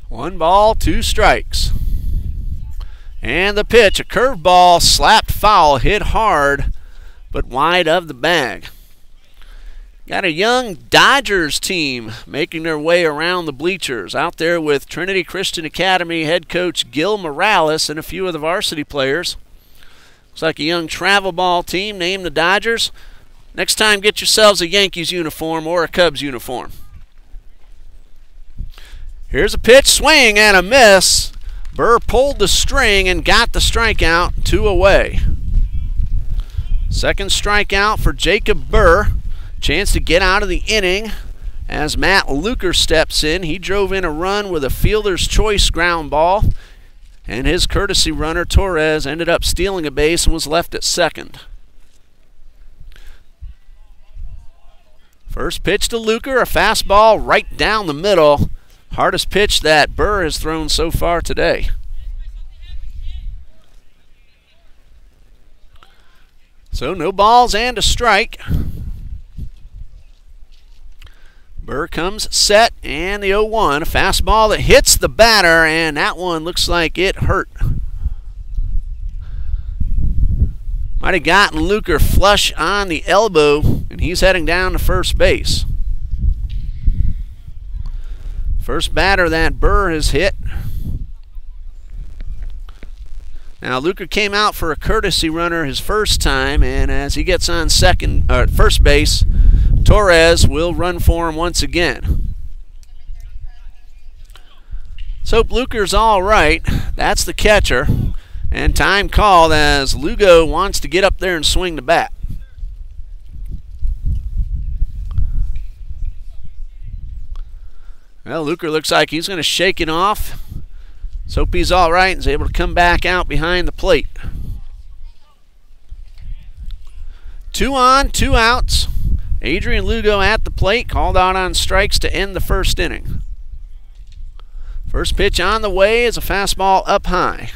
[SPEAKER 1] One ball, two strikes. And the pitch, a curveball, slapped foul, hit hard, but wide of the bag. Got a young Dodgers team making their way around the bleachers. Out there with Trinity Christian Academy head coach Gil Morales and a few of the varsity players. Looks like a young travel ball team named the Dodgers. Next time, get yourselves a Yankees uniform or a Cubs uniform. Here's a pitch, swing and a miss. Burr pulled the string and got the strikeout, 2 away. Second strikeout for Jacob Burr. Chance to get out of the inning as Matt Luker steps in. He drove in a run with a fielder's choice ground ball, and his courtesy runner, Torres, ended up stealing a base and was left at second. First pitch to Luker, a fastball right down the middle. Hardest pitch that Burr has thrown so far today. So no balls and a strike. Burr comes set, and the 0-1. A fastball that hits the batter, and that one looks like it hurt. Might have gotten Luker flush on the elbow, and he's heading down to first base. First batter that Burr has hit. Now Luker came out for a courtesy runner his first time, and as he gets on first base, Torres will run for him once again. So Luker's all right. That's the catcher. And time called as Lugo wants to get up there and swing the bat. Well, Luker looks like he's going to shake it off. Let's hope he's all right and is able to come back out behind the plate. 2 on, 2 outs. Adrian Lugo at the plate, called out on strikes to end the first inning. First pitch on the way is a fastball up high.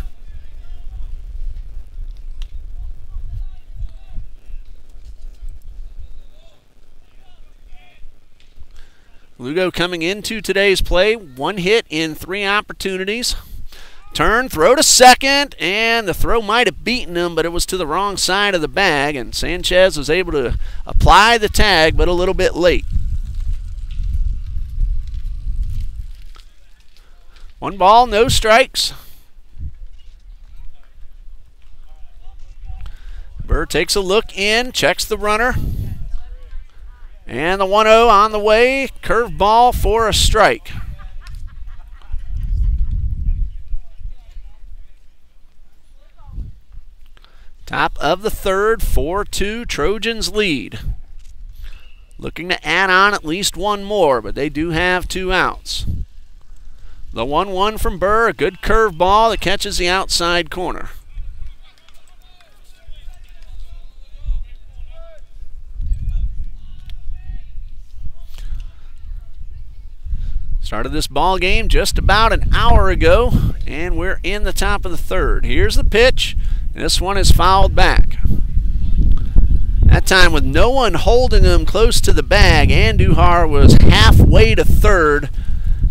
[SPEAKER 1] Lugo coming into today's play, 1 hit in 3 opportunities. Turn, throw to second, and the throw might have beaten him, but it was to the wrong side of the bag, and Sanchez was able to apply the tag, but a little bit late. 1 ball, no strikes. Burr takes a look in, checks the runner. And the 1-0 on the way, curveball for a strike. Top of the third, 4-2, Trojans lead. Looking to add on at least 1 more, but they do have 2 outs. The 1-1 from Burr, a good curveball that catches the outside corner. Started this ball game just about an hour ago, and we're in the top of the third. Here's the pitch, and this one is fouled back. That time with no one holding him close to the bag, Andahar was halfway to third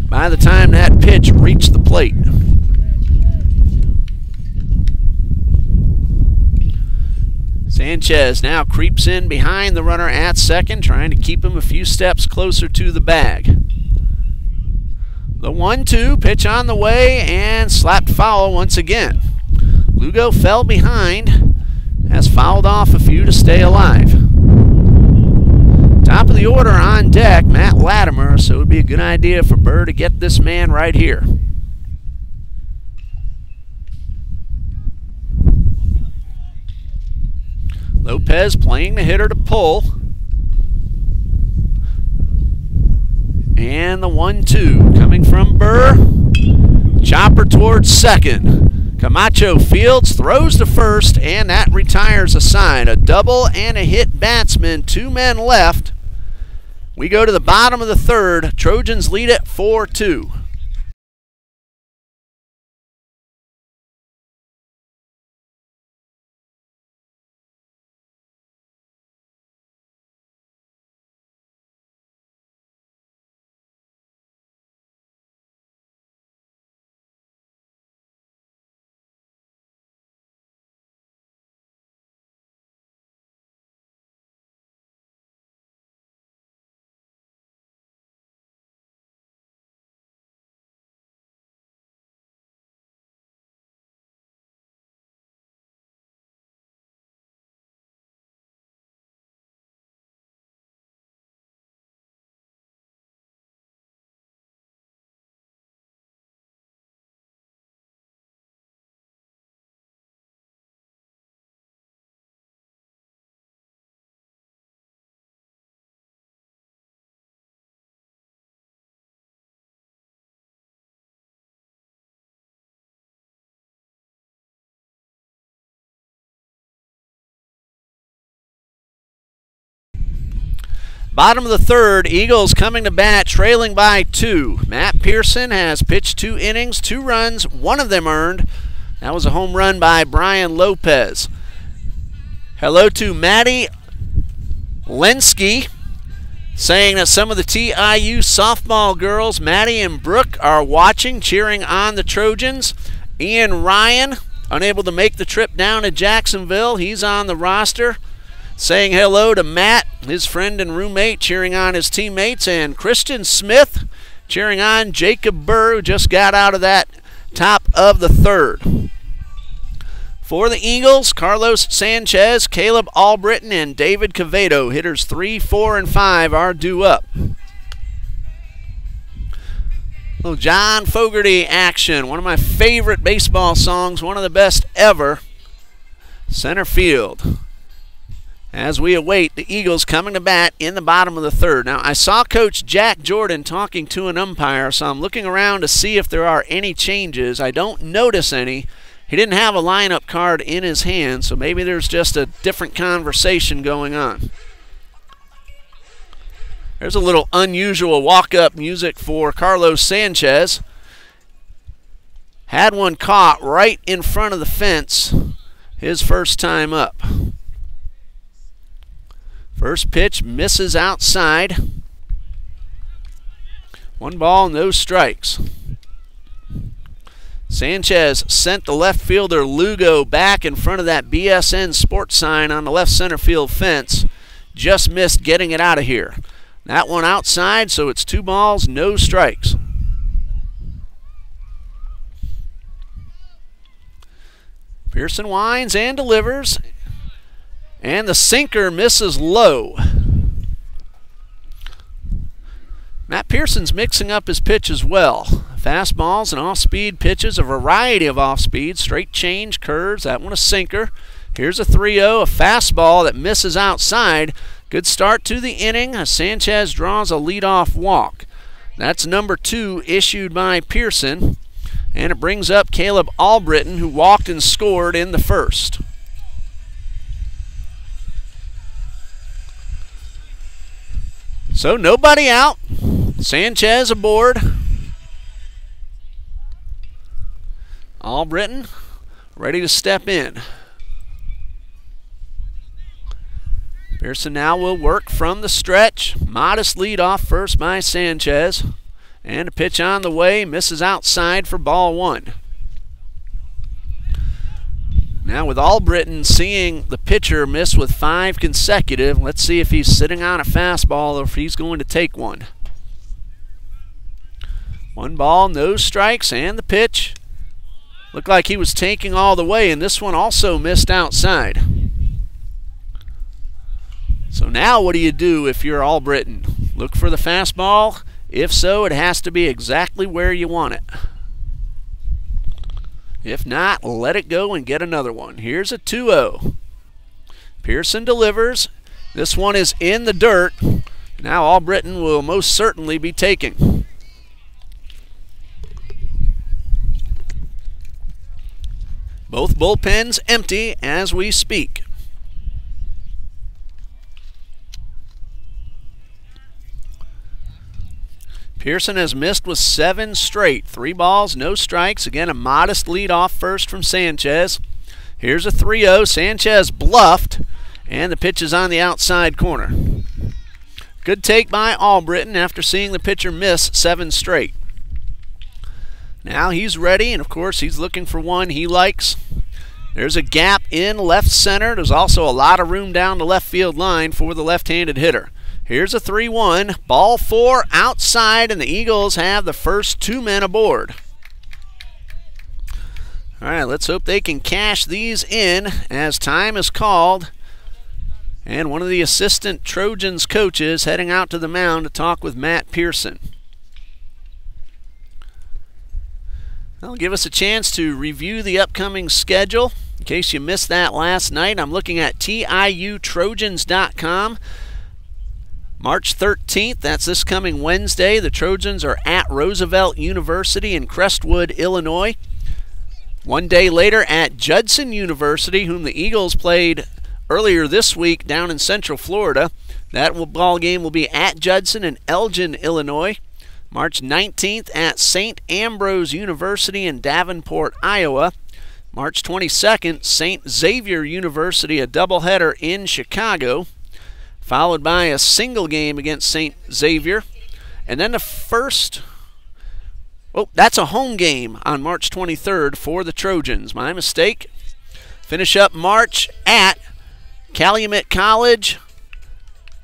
[SPEAKER 1] by the time that pitch reached the plate. Sanchez now creeps in behind the runner at second, trying to keep him a few steps closer to the bag. The 1-2, pitch on the way, and slapped foul once again. Lugo fell behind, has fouled off a few to stay alive. Top of the order on deck, Matt Latimer, so it would be a good idea for Burr to get this man right here. Lopez playing the hitter to pull. And the 1-2 coming from Burr. Chopper towards second. Camacho fields, throws to first, and that retires a side. A double and a hit batsman, 2 men left. We go to the bottom of the third. Trojans lead it 4-2. Bottom of the third, Eagles coming to bat, trailing by 2. Matt Pearson has pitched 2 innings, 2 runs, 1 of them earned. That was a home run by Brian Lopez. Hello to Maddie Lenski, saying that some of the TIU softball girls, Maddie and Brooke, are watching, cheering on the Trojans. Ian Ryan, unable to make the trip down to Jacksonville. He's on the roster. Saying hello to Matt, his friend and roommate, cheering on his teammates, and Christian Smith cheering on Jacob Burr, who just got out of that top of the third. For the Eagles, Carlos Sanchez, Caleb Albritton, and David Cavedo. Hitters 3, 4, and 5 are due up. Little John Fogerty action, one of my favorite baseball songs, one of the best ever. Center field. As we await the Eagles coming to bat in the bottom of the third. Now, I saw Coach Jack Jordan talking to an umpire, so I'm looking around to see if there are any changes. I don't notice any. He didn't have a lineup card in his hand, so maybe there's just a different conversation going on. There's a little unusual walk-up music for Carlos Sanchez. Had one caught right in front of the fence his first time up. First pitch misses outside. 1 ball, no strikes. Sanchez sent the left fielder Lugo back in front of that BSN sports sign on the left center field fence. Just missed getting it out of here. That one outside, so it's 2 balls, no strikes. Pearson winds and delivers. And the sinker misses low. Matt Pearson's mixing up his pitch as well. Fastballs and off-speed pitches, a variety of off-speed, straight change, curves, that one a sinker. Here's a 3-0, a fastball that misses outside. Good start to the inning. Sanchez draws a leadoff walk. That's number 2 issued by Pearson. And it brings up Caleb Albritton, who walked and scored in the first. So nobody out. Sanchez aboard. Albritton ready to step in. Pearson now will work from the stretch. Modest lead off first by Sanchez. And a pitch on the way, misses outside for ball 1. Now with Albritton seeing the pitcher miss with 5 consecutive, let's see if he's sitting on a fastball or if he's going to take one. 1 ball, no strikes, and the pitch. Looked like he was taking all the way, and this one also missed outside. So now what do you do if you're Albritton? Look for the fastball. If so, it has to be exactly where you want it. If not, let it go and get another one. Here's a 2-0. Pearson delivers. This one is in the dirt. Now Albritton will most certainly be taking. Both bullpens empty as we speak. Pearson has missed with 7 straight. 3 balls, no strikes. Again, a modest lead off first from Sanchez. Here's a 3-0. Sanchez bluffed, and the pitch is on the outside corner. Good take by Albritton after seeing the pitcher miss 7 straight. Now he's ready, and of course he's looking for one he likes. There's a gap in left center. There's also a lot of room down the left field line for the left-handed hitter. Here's a 3-1. Ball 4 outside, and the Eagles have the first 2 men aboard. All right, let's hope they can cash these in as time is called. And one of the assistant Trojans coaches heading out to the mound to talk with Matt Pearson. That'll give us a chance to review the upcoming schedule. In case you missed that last night, I'm looking at TIUtrojans.com. March 13th, that's this coming Wednesday. The Trojans are at Roosevelt University in Crestwood, Illinois. One day later at Judson University, whom the Eagles played earlier this week down in Central Florida. That ball game will be at Judson in Elgin, Illinois. March 19th at St. Ambrose University in Davenport, Iowa. March 22nd, St. Xavier University, a doubleheader in Chicago, followed by a single game against St. Xavier. And then the first, that's a home game on March 23rd for the Trojans. My mistake. Finish up March at Calumet College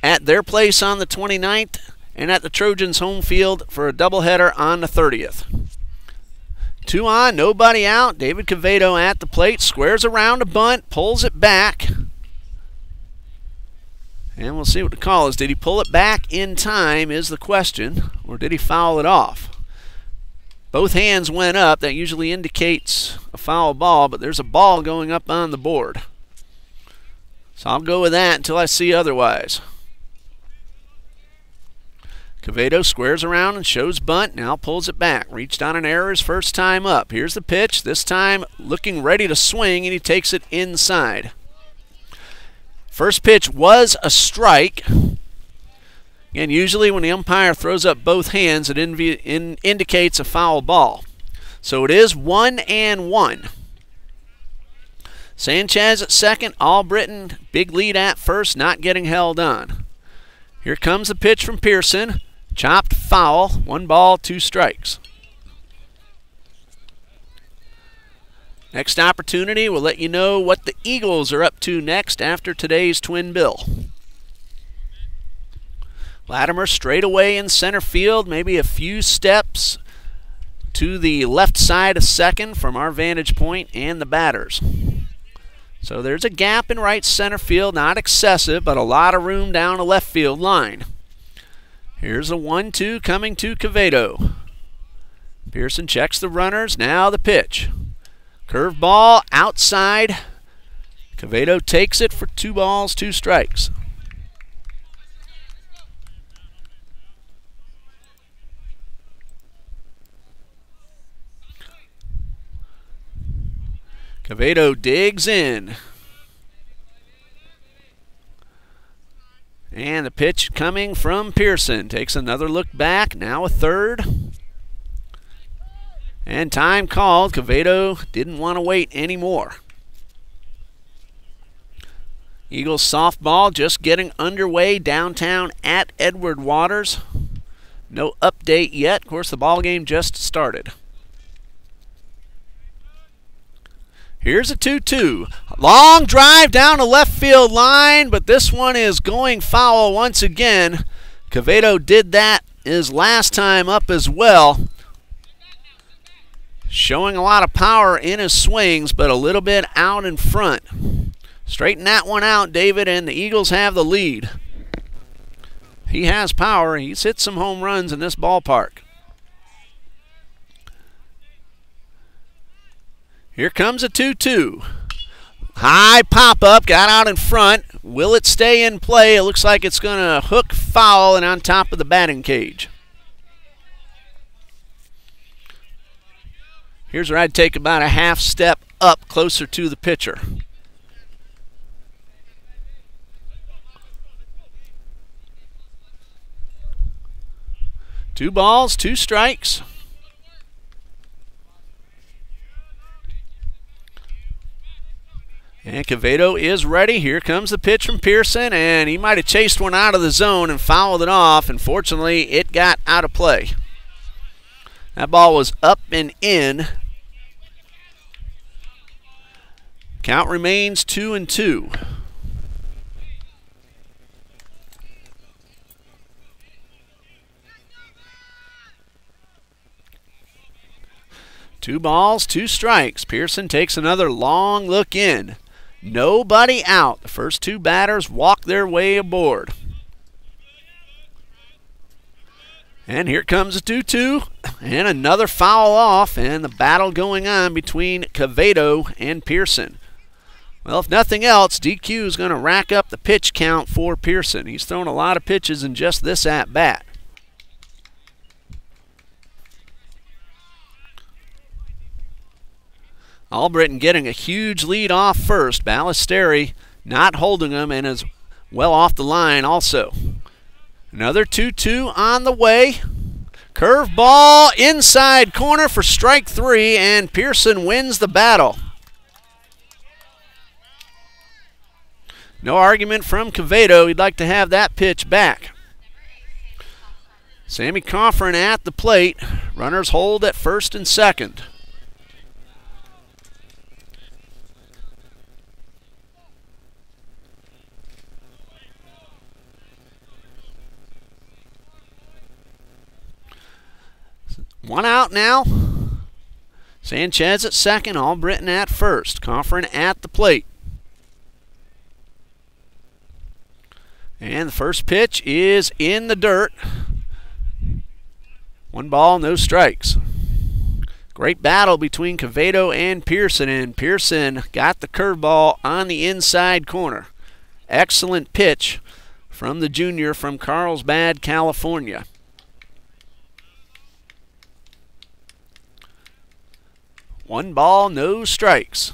[SPEAKER 1] at their place on the 29th, and at the Trojans' home field for a doubleheader on the 30th. 2 on, nobody out. David Quevedo at the plate, squares around a bunt, pulls it back. And we'll see what the call is. Did he pull it back in time is the question, or did he foul it off? Both hands went up. That usually indicates a foul ball, but there's a ball going up on the board. So I'll go with that until I see otherwise. Quevedo squares around and shows bunt, now pulls it back. Reached on an error his first time up. Here's the pitch, this time looking ready to swing, and he takes it inside. First pitch was a strike. Again, usually when the umpire throws up both hands, it indicates a foul ball. So it is 1-1. Sanchez at second, Albritton, big lead at first, not getting held on. Here comes the pitch from Pearson. Chopped foul, 1 ball, 2 strikes. Next opportunity, we'll let you know what the Eagles are up to next after today's twin bill. Latimer straight away in center field, maybe a few steps to the left side of second from our vantage point and the batters. So there's a gap in right center field, not excessive, but a lot of room down the left field line. Here's a 1-2 coming to Quevedo. Pearson checks the runners, now the pitch. Curve ball outside. Quevedo takes it for 2 balls, 2 strikes. Quevedo digs in. And the pitch coming from Pearson. Takes another look back, now a third. And time called. Quevedo didn't want to wait anymore. Eagles softball just getting underway downtown at Edward Waters. No update yet. Of course, the ball game just started. Here's a 2-2. Long drive down the left field line, but this one is going foul once again. Quevedo did that his last time up as well. Showing a lot of power in his swings, but a little bit out in front. Straighten that one out, David, and the Eagles have the lead. He has power. He's hit some home runs in this ballpark. Here comes a 2-2. High pop-up, got out in front. Will it stay in play? It looks like it's going to hook foul and on top of the batting cage. Here's where I'd take about a half step up closer to the pitcher. Two balls, two strikes. And Quevedo is ready. Here comes the pitch from Pearson, and he might have chased one out of the zone and fouled it off. Unfortunately, it got out of play. That ball was up and in. Count remains 2-2. Two balls, two strikes. Pearson takes another long look in. Nobody out. The first two batters walk their way aboard. And here comes a 2-2 and another foul off, and the battle going on between Quevedo and Pearson. Well, if nothing else, DQ is going to rack up the pitch count for Pearson. He's thrown a lot of pitches in just this at-bat. Albritton getting a huge lead off first. Ballesteri not holding him and is well off the line also. Another 2-2 on the way. Curveball inside corner for strike three, and Pearson wins the battle. No argument from Quevedo. He'd like to have that pitch back. Sammy Coffrin at the plate. Runners hold at first and second. One out now. Sanchez at second, Albritton at first. Coffrin at the plate. And the first pitch is in the dirt. One ball, no strikes. Great battle between Quevedo and Pearson got the curveball on the inside corner. Excellent pitch from the junior from Carlsbad, California. One ball, no strikes.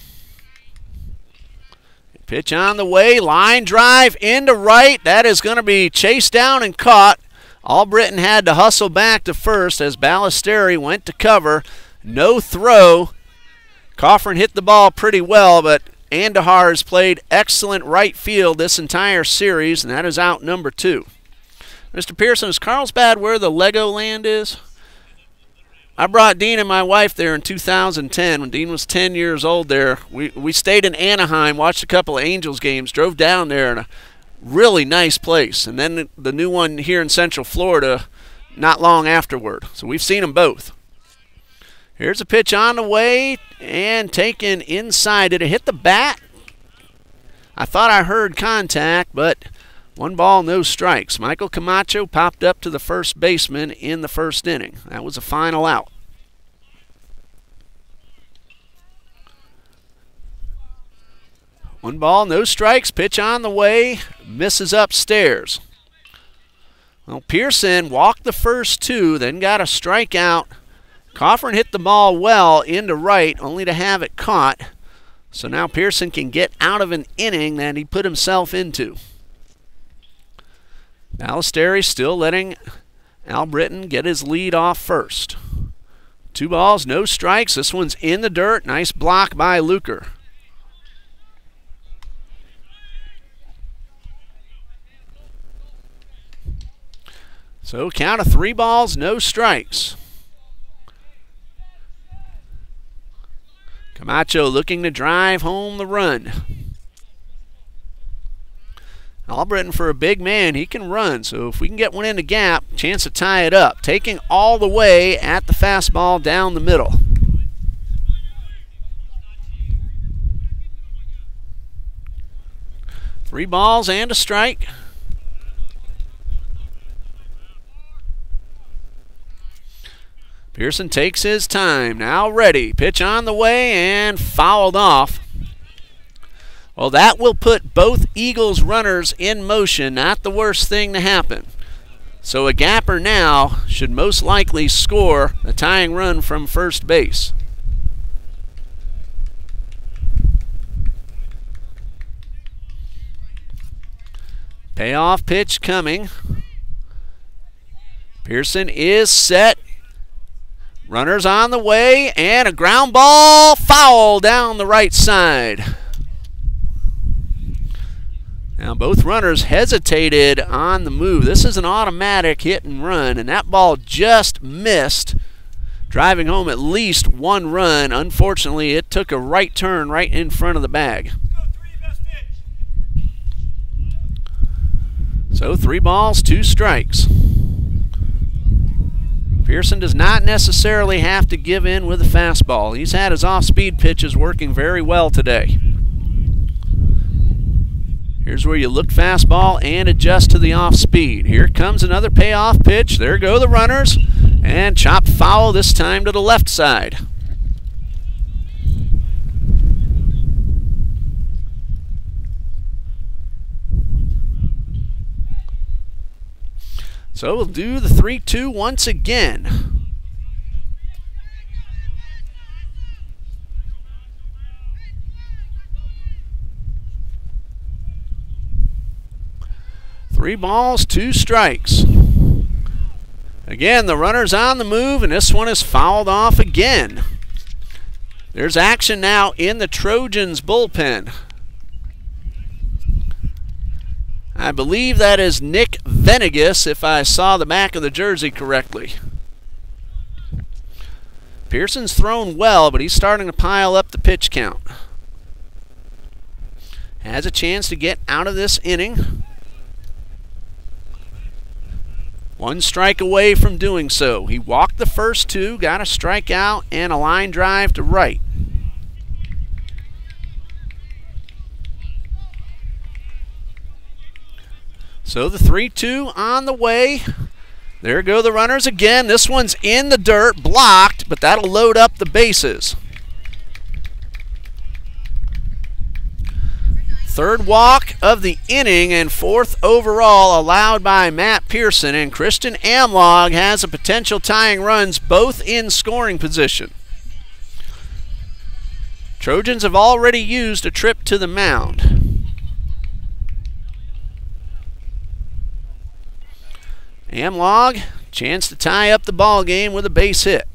[SPEAKER 1] Pitch on the way, line drive into right. That is going to be chased down and caught. Albritton had to hustle back to first as Ballesteri went to cover. No throw. Coffrin hit the ball pretty well, but Andahar has played excellent right field this entire series, and that is out number 2. Mr. Pearson, is Carlsbad where the Legoland is? I brought Dean and my wife there in 2010 when Dean was 10 years old there. We stayed in Anaheim, watched a couple of Angels games, drove down there, and a really nice place. And then the new one here in Central Florida not long afterward. So we've seen them both. Here's a pitch on the way and taken inside. Did it hit the bat? I thought I heard contact, but one ball, no strikes. Michael Camacho popped up to the first baseman in the first inning. That was a final out. One ball, no strikes. Pitch on the way. Misses upstairs. Well, Pearson walked the first two, then got a strikeout. Coffrin hit the ball well into right, only to have it caught. So now Pearson can get out of an inning that he put himself into. Ballesteri still letting Albritton get his lead off first. 2 balls, no strikes. This one's in the dirt. Nice block by Luker. So count of 3 balls, no strikes. Camacho looking to drive home the run. Albritton, for a big man, he can run. So if we can get one in the gap, chance to tie it up. Taking all the way at the fastball down the middle. Three balls and a strike. Pearson takes his time. Now ready. Pitch on the way and fouled off. Well, that will put both Eagles runners in motion, not the worst thing to happen. So a gapper now should most likely score a tying run from first base. Payoff pitch coming. Pearson is set. Runners on the way, and a ground ball foul down the right side. Now both runners hesitated on the move. This is an automatic hit and run, and that ball just missed, driving home at least one run. Unfortunately, it took a right turn right in front of the bag. So 3 balls, 2 strikes. Pearson does not necessarily have to give in with a fastball. He's had his off-speed pitches working very well today. Here's where you look fastball and adjust to the off-speed. Here comes another payoff pitch. There go the runners. And chopped foul this time to the left side. So we'll do the 3-2 once again. Three balls, 2 strikes. Again, the runner's on the move, and this one is fouled off again. There's action now in the Trojans bullpen. I believe that is Nick Venegas, if I saw the back of the jersey correctly. Pearson's thrown well, but he's starting to pile up the pitch count. Has a chance to get out of this inning. 1 strike away from doing so. He walked the first 2, got a strikeout, and a line drive to right. So the 3-2 on the way. There go the runners again. This one's in the dirt, blocked, but that'll load up the bases. 3rd walk of the inning and 4th overall allowed by Matt Pearson, and Christian Amlog has a potential tying runs both in scoring position. Trojans have already used a trip to the mound. Amlog, chance to tie up the ball game with a base hit.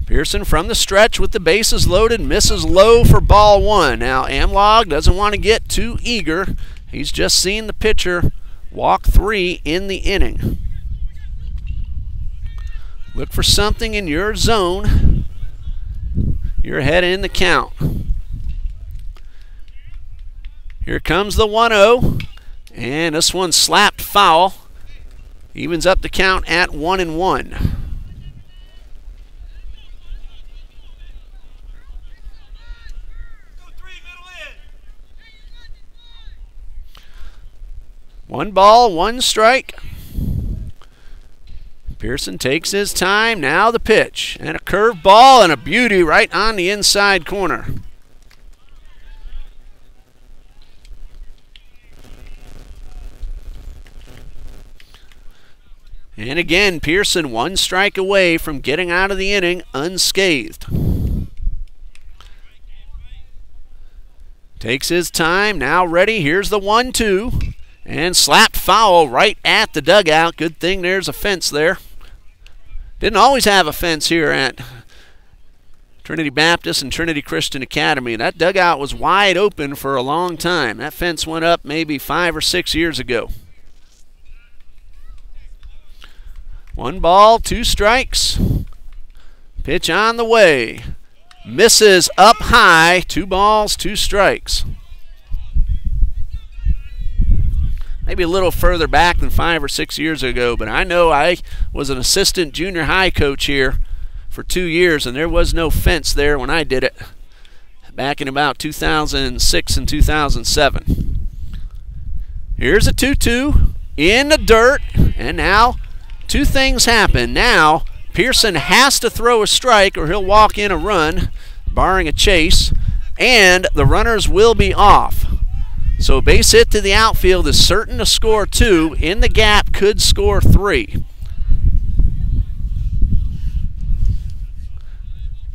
[SPEAKER 1] Pearson from the stretch with the bases loaded, misses low for ball 1. Now Amlog doesn't want to get too eager. He's just seen the pitcher walk 3 in the inning. Look for something in your zone. You're ahead in the count. Here comes the 1-0. And this one slapped foul. Evens up the count at 1-1. One ball, 1 strike. Pearson takes his time. Now the pitch. And a curved ball and a beauty right on the inside corner. And again, Pearson 1 strike away from getting out of the inning unscathed. Takes his time, now ready. Here's the 1-2. And slapped foul right at the dugout. Good thing there's a fence there. Didn't always have a fence here at Trinity Baptist and Trinity Christian Academy. That dugout was wide open for a long time. That fence went up maybe 5 or 6 years ago. 1 ball, 2 strikes. Pitch on the way. Misses up high. 2 balls, 2 strikes. Maybe a little further back than 5 or 6 years ago, but I know I was an assistant junior high coach here for 2 years, and there was no fence there when I did it back in about 2006 and 2007. Here's a 2-2 in the dirt, and now 2 things happen. Now Pearson has to throw a strike or he'll walk in a run, barring a chase. and the runners will be off. So a base hit to the outfield is certain to score 2. In the gap could score 3.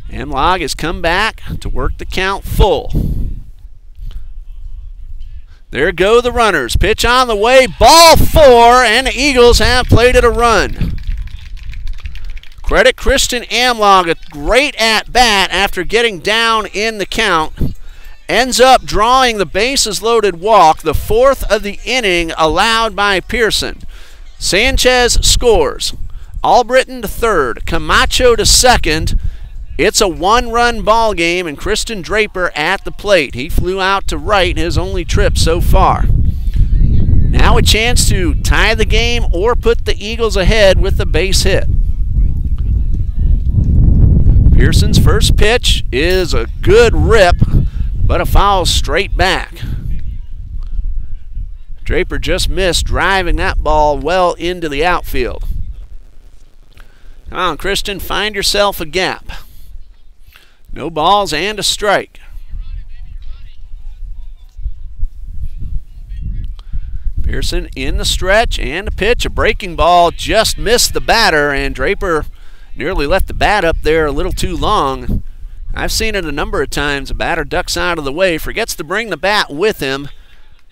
[SPEAKER 1] Amlog has come back to work the count full. There go the runners. Pitch on the way. Ball 4, and the Eagles have plated a run. Credit Christian Amlog, a great at-bat after getting down in the count. Ends up drawing the bases-loaded walk, the 4th of the inning allowed by Pearson. Sanchez scores. Albritton to 3rd. Camacho to 2nd. It's a 1-run ball game, and Kristen Draper at the plate. He flew out to right, his only trip so far. Now a chance to tie the game or put the Eagles ahead with the base hit. Pearson's first pitch is a good rip, but a foul straight back. Draper just missed, driving that ball well into the outfield. Come on, Christian, find yourself a gap. No balls and a strike. Pearson in the stretch and a pitch. A breaking ball just missed the batter, and Draper nearly let the bat up there a little too long. I've seen it a number of times. A batter ducks out of the way, forgets to bring the bat with him,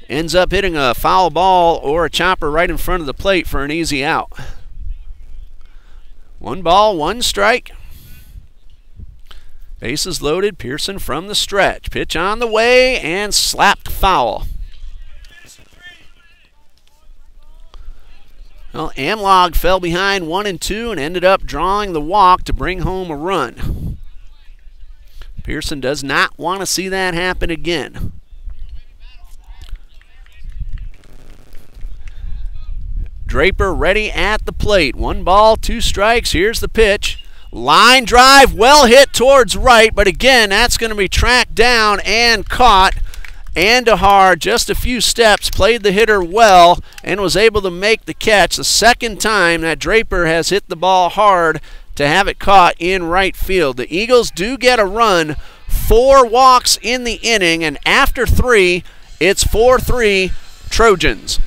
[SPEAKER 1] ends up hitting a foul ball or a chopper right in front of the plate for an easy out. 1 ball, 1 strike. Bases loaded. Pearson from the stretch. Pitch on the way and slapped foul. Well, Amlog fell behind 1-2 and ended up drawing the walk to bring home a run. Pearson does not want to see that happen again. Draper ready at the plate. 1 ball, 2 strikes. Here's the pitch. Line drive, well hit towards right, but again, that's going to be tracked down and caught. Andahar, just a few steps, played the hitter well and was able to make the catch. The second time that Draper has hit the ball hard to have it caught in right field. The Eagles do get a run, 4 walks in the inning, and after 3, it's 4-3 Trojans.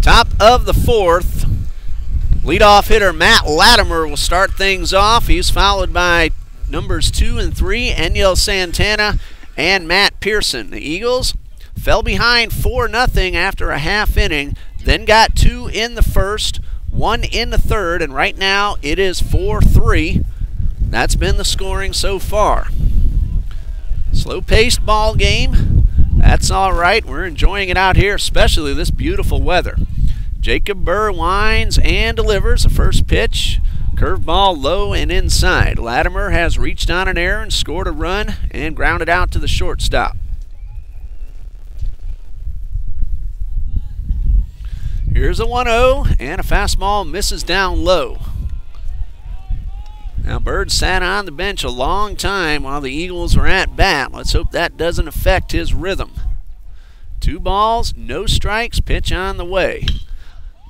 [SPEAKER 1] Top of the 4th, leadoff hitter Matt Latimer will start things off. He's followed by numbers 2 and 3, Eniel Santana and Matt Pearson. The Eagles fell behind 4-0 after a half inning, then got 2 in the first, 1 in the third, and right now it is 4-3. That's been the scoring so far. Slow-paced ball game. That's all right. We're enjoying it out here, especially this beautiful weather. Jacob Burr winds and delivers the first pitch. Curveball low and inside. Latimer has reached on an error and scored a run and grounded out to the shortstop. Here's a 1-0, and a fastball misses down low. Now, Bird sat on the bench a long time while the Eagles were at bat. Let's hope that doesn't affect his rhythm. 2 balls, no strikes, pitch on the way.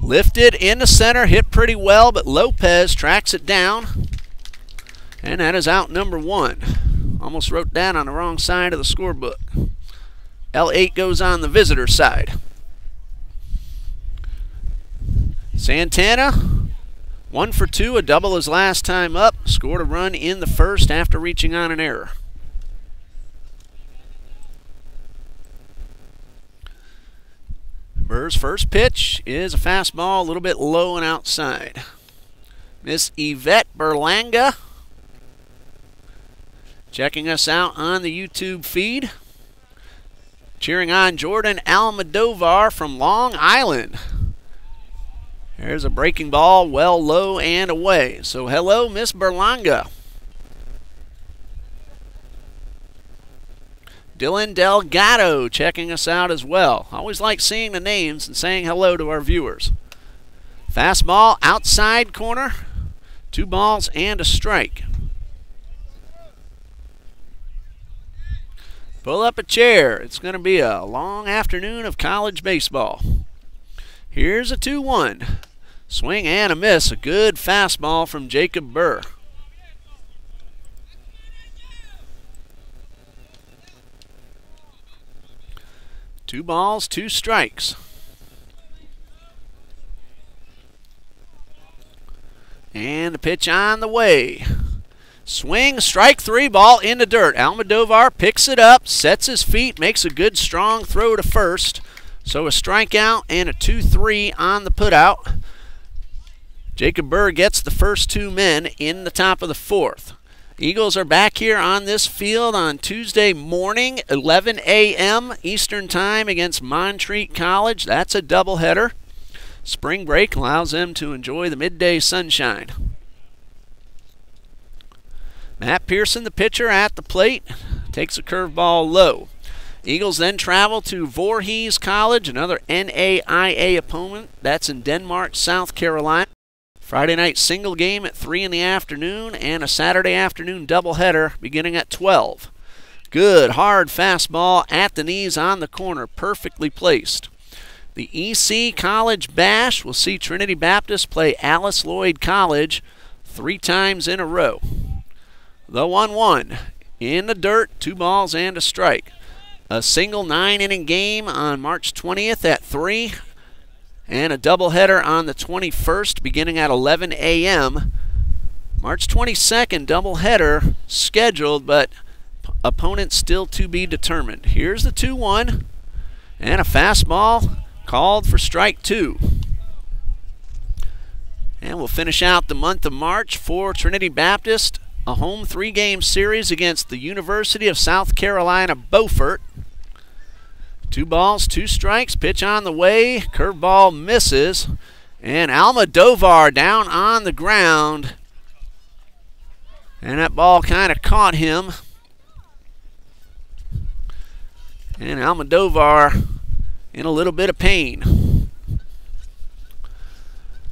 [SPEAKER 1] Lifted into center, hit pretty well, but Lopez tracks it down. And that is out number 1. Almost wrote down on the wrong side of the scorebook. L8 goes on the visitor side. Santana, 1 for 2, a double his last time up. Scored a run in the first after reaching on an error. Burr's first pitch is a fastball, a little bit low and outside. Miss Yvette Berlanga checking us out on the YouTube feed. Cheering on Jordan Almodovar from Long Island. There's a breaking ball, well low and away. So hello, Miss Berlanga. Dylan Delgado checking us out as well. Always like seeing the names and saying hello to our viewers. Fastball outside corner. 2 balls and a strike. Pull up a chair. It's going to be a long afternoon of college baseball. Here's a 2-1. Swing and a miss. A good fastball from Jacob Burr. Two balls, 2 strikes. And the pitch on the way. Swing, strike 3, ball in the dirt. Almodovar picks it up, sets his feet, makes a good strong throw to first. So a strikeout and a 2-3 on the putout. Jacob Burr gets the first 2 men in the top of the 4th. Eagles are back here on this field on Tuesday morning, 11 a.m. Eastern Time against Montreat College. That's a doubleheader. Spring break allows them to enjoy the midday sunshine. Matt Pearson, the pitcher, at the plate, takes a curveball low. Eagles then travel to Voorhees College, another NAIA opponent. That's in Denmark, South Carolina. Friday night single game at 3 in the afternoon and a Saturday afternoon doubleheader beginning at 12. Good hard fastball at the knees on the corner, perfectly placed. The EC College Bash will see Trinity Baptist play Alice Lloyd College 3 times in a row. The 1-1 in the dirt, 2 balls and a strike. A single 9-inning game on March 20th at 3, and a doubleheader on the 21st beginning at 11 a.m. March 22nd doubleheader scheduled, but opponents still to be determined. Here's the 2-1 and a fastball called for strike 2. And we'll finish out the month of March for Trinity Baptist. A home 3-game series against the University of South Carolina Beaufort. 2 balls, 2 strikes, pitch on the way, curveball misses, and Almodovar down on the ground. And that ball kind of caught him. And Almodovar in a little bit of pain.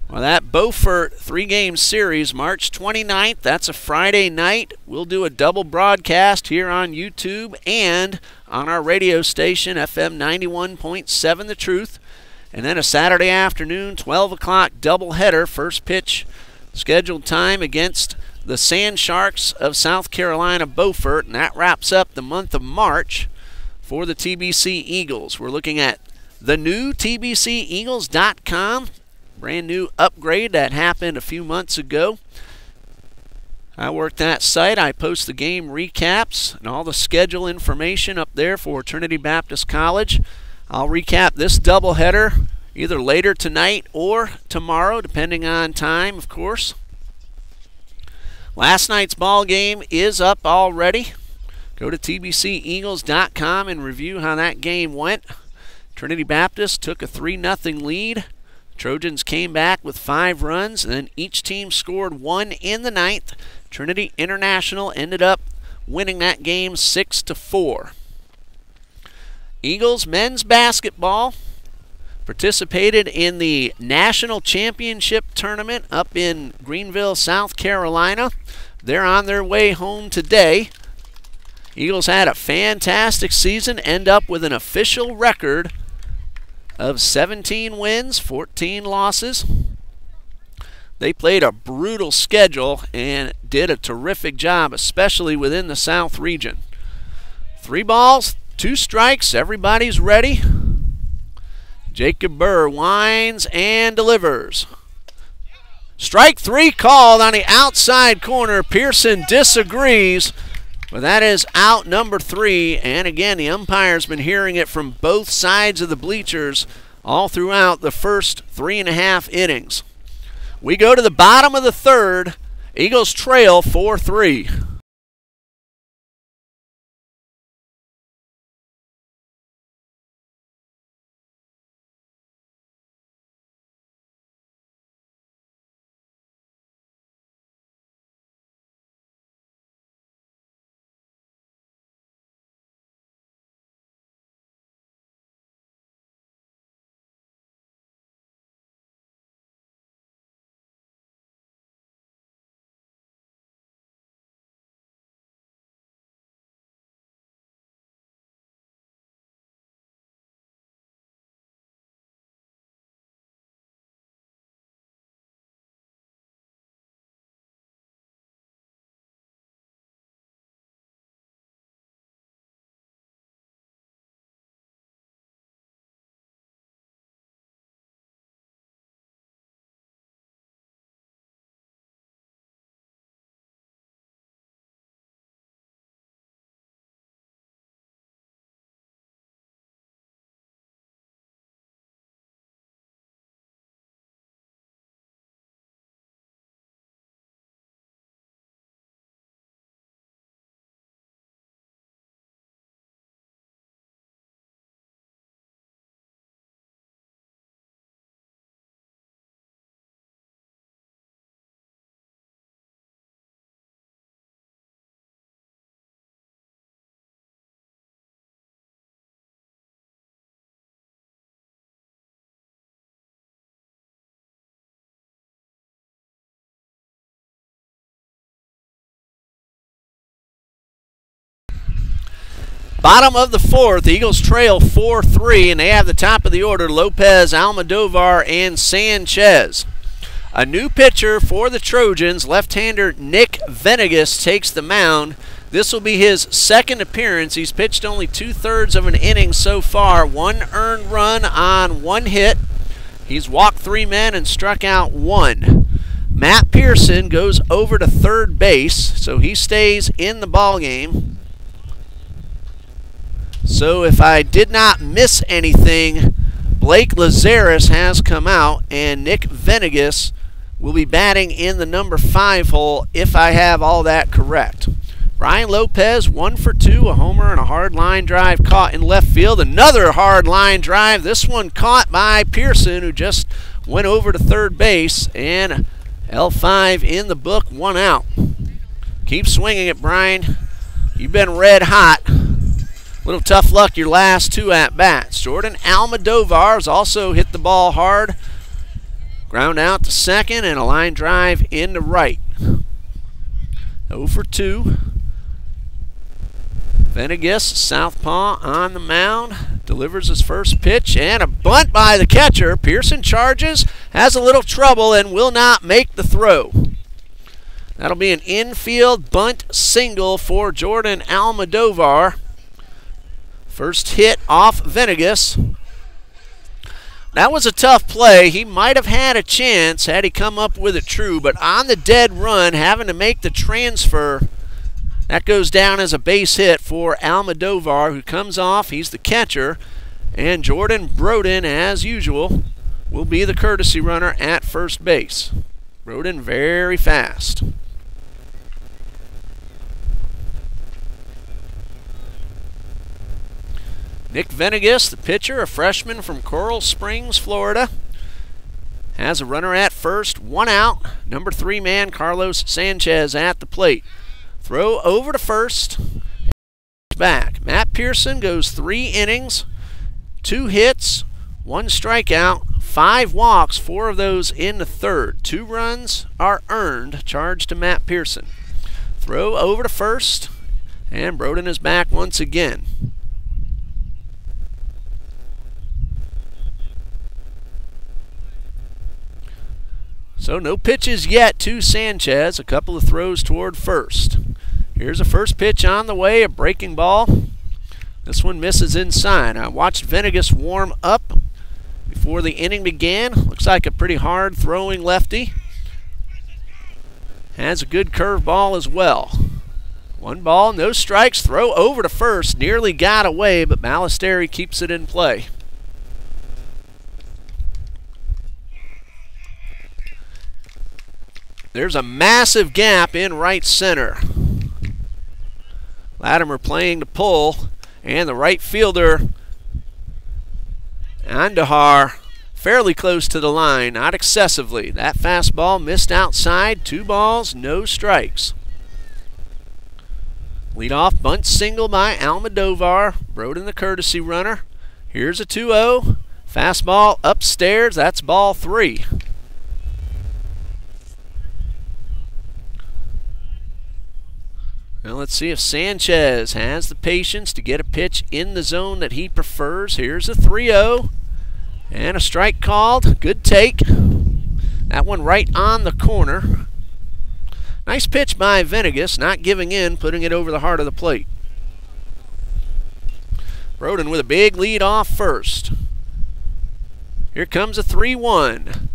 [SPEAKER 1] Well, that Beaufort 3-game series, March 29th, that's a Friday night. We'll do a double broadcast here on YouTube and on our radio station, FM 91.7 The Truth. And then a Saturday afternoon, 12 o'clock doubleheader, first pitch scheduled time against the Sand Sharks of South Carolina Beaufort. And that wraps up the month of March for the TBC Eagles. We're looking at the new TBCEagles.com. Brand new upgrade that happened a few months ago. I work that site. I post the game recaps and all the schedule information up there for Trinity Baptist College. I'll recap this doubleheader either later tonight or tomorrow, depending on time, of course. Last night's ball game is up already. Go to TBCEagles.com and review how that game went. Trinity Baptist took a 3-0 lead. Trojans came back with 5 runs, and then each team scored 1 in the 9th. Trinity International ended up winning that game 6-4. Eagles men's basketball participated in the National Championship Tournament up in Greenville, South Carolina. They're on their way home today. Eagles had a fantastic season, end up with an official record of 17 wins, 14 losses. They played a brutal schedule and did a terrific job, especially within the South region. 3 balls, 2 strikes, everybody's ready. Jacob Burr winds and delivers. Strike 3 called on the outside corner. Pearson disagrees, but that is out number 3. And again, the umpire's been hearing it from both sides of the bleachers all throughout the first 3.5 innings. We go to the bottom of the third. Eagles trail 4-3. Bottom of the fourth, Eagles trail 4-3, and they have the top of the order, Lopez, Almodovar, and Sanchez. A new pitcher for the Trojans, left-hander Nick Venegas takes the mound. This will be his second appearance. He's pitched only 2/3 of an inning so far, 1 earned run on 1 hit. He's walked 3 men and struck out 1. Matt Pearson goes over to third base, so he stays in the ballgame. So if I did not miss anything, Blake Lazaris has come out, and Nick Venegas will be batting in the number 5 hole if I have all that correct. Brian Lopez, 1 for 2, a homer and a hard line drive caught in left field. Another hard line drive, this one caught by Pearson, who just went over to third base, and L5 in the book, 1 out. Keep swinging it, Brian. You've been red hot. Little tough luck your last 2 at-bats. Jordan Almodovar has also hit the ball hard. Ground out to second and a line drive into right. 0 for 2. Venegas, southpaw on the mound, delivers his first pitch, and a bunt by the catcher. Pearson charges, has a little trouble, and will not make the throw. That'll be an infield bunt single for Jordan Almodovar. First hit off Venegas. That was a tough play. He might have had a chance had he come up with it true, but on the dead run, having to make the transfer, that goes down as a base hit for Almodovar, who comes off. He's the catcher, and Jordan Broden, as usual, will be the courtesy runner at first base. Broden very fast. Nick Venegas, the pitcher, a freshman from Coral Springs, Florida, has a runner at first, 1 out. Number 3 man, Carlos Sanchez, at the plate. Throw over to first. Back. Matt Pearson goes 3 innings, 2 hits, 1 strikeout, 5 walks, 4 of those in the third. 2 runs are earned, charged to Matt Pearson. Throw over to first, and Broden is back once again. So no pitches yet to Sanchez. A couple of throws toward first. Here's a first pitch on the way, a breaking ball. This one misses inside. I watched Venegas warm up before the inning began. Looks like a pretty hard throwing lefty. has a good curveball as well. 1 ball, no strikes, throw over to first, nearly got away, but Ballesteri keeps it in play. There's a massive gap in right center. Latimer playing to pull, and the right fielder, Andahar, fairly close to the line, not excessively. That fastball missed outside, 2 balls, no strikes. Leadoff bunt single by Almodovar, Broden the courtesy runner. Here's a 2-0, fastball upstairs, that's ball 3. Well, let's see if Sanchez has the patience to get a pitch in the zone that he prefers. Here's a 3-0 and a strike called. Good take. That one right on the corner. Nice pitch by Venegas, not giving in, putting it over the heart of the plate. Broden with a big lead off first. Here comes a 3-1.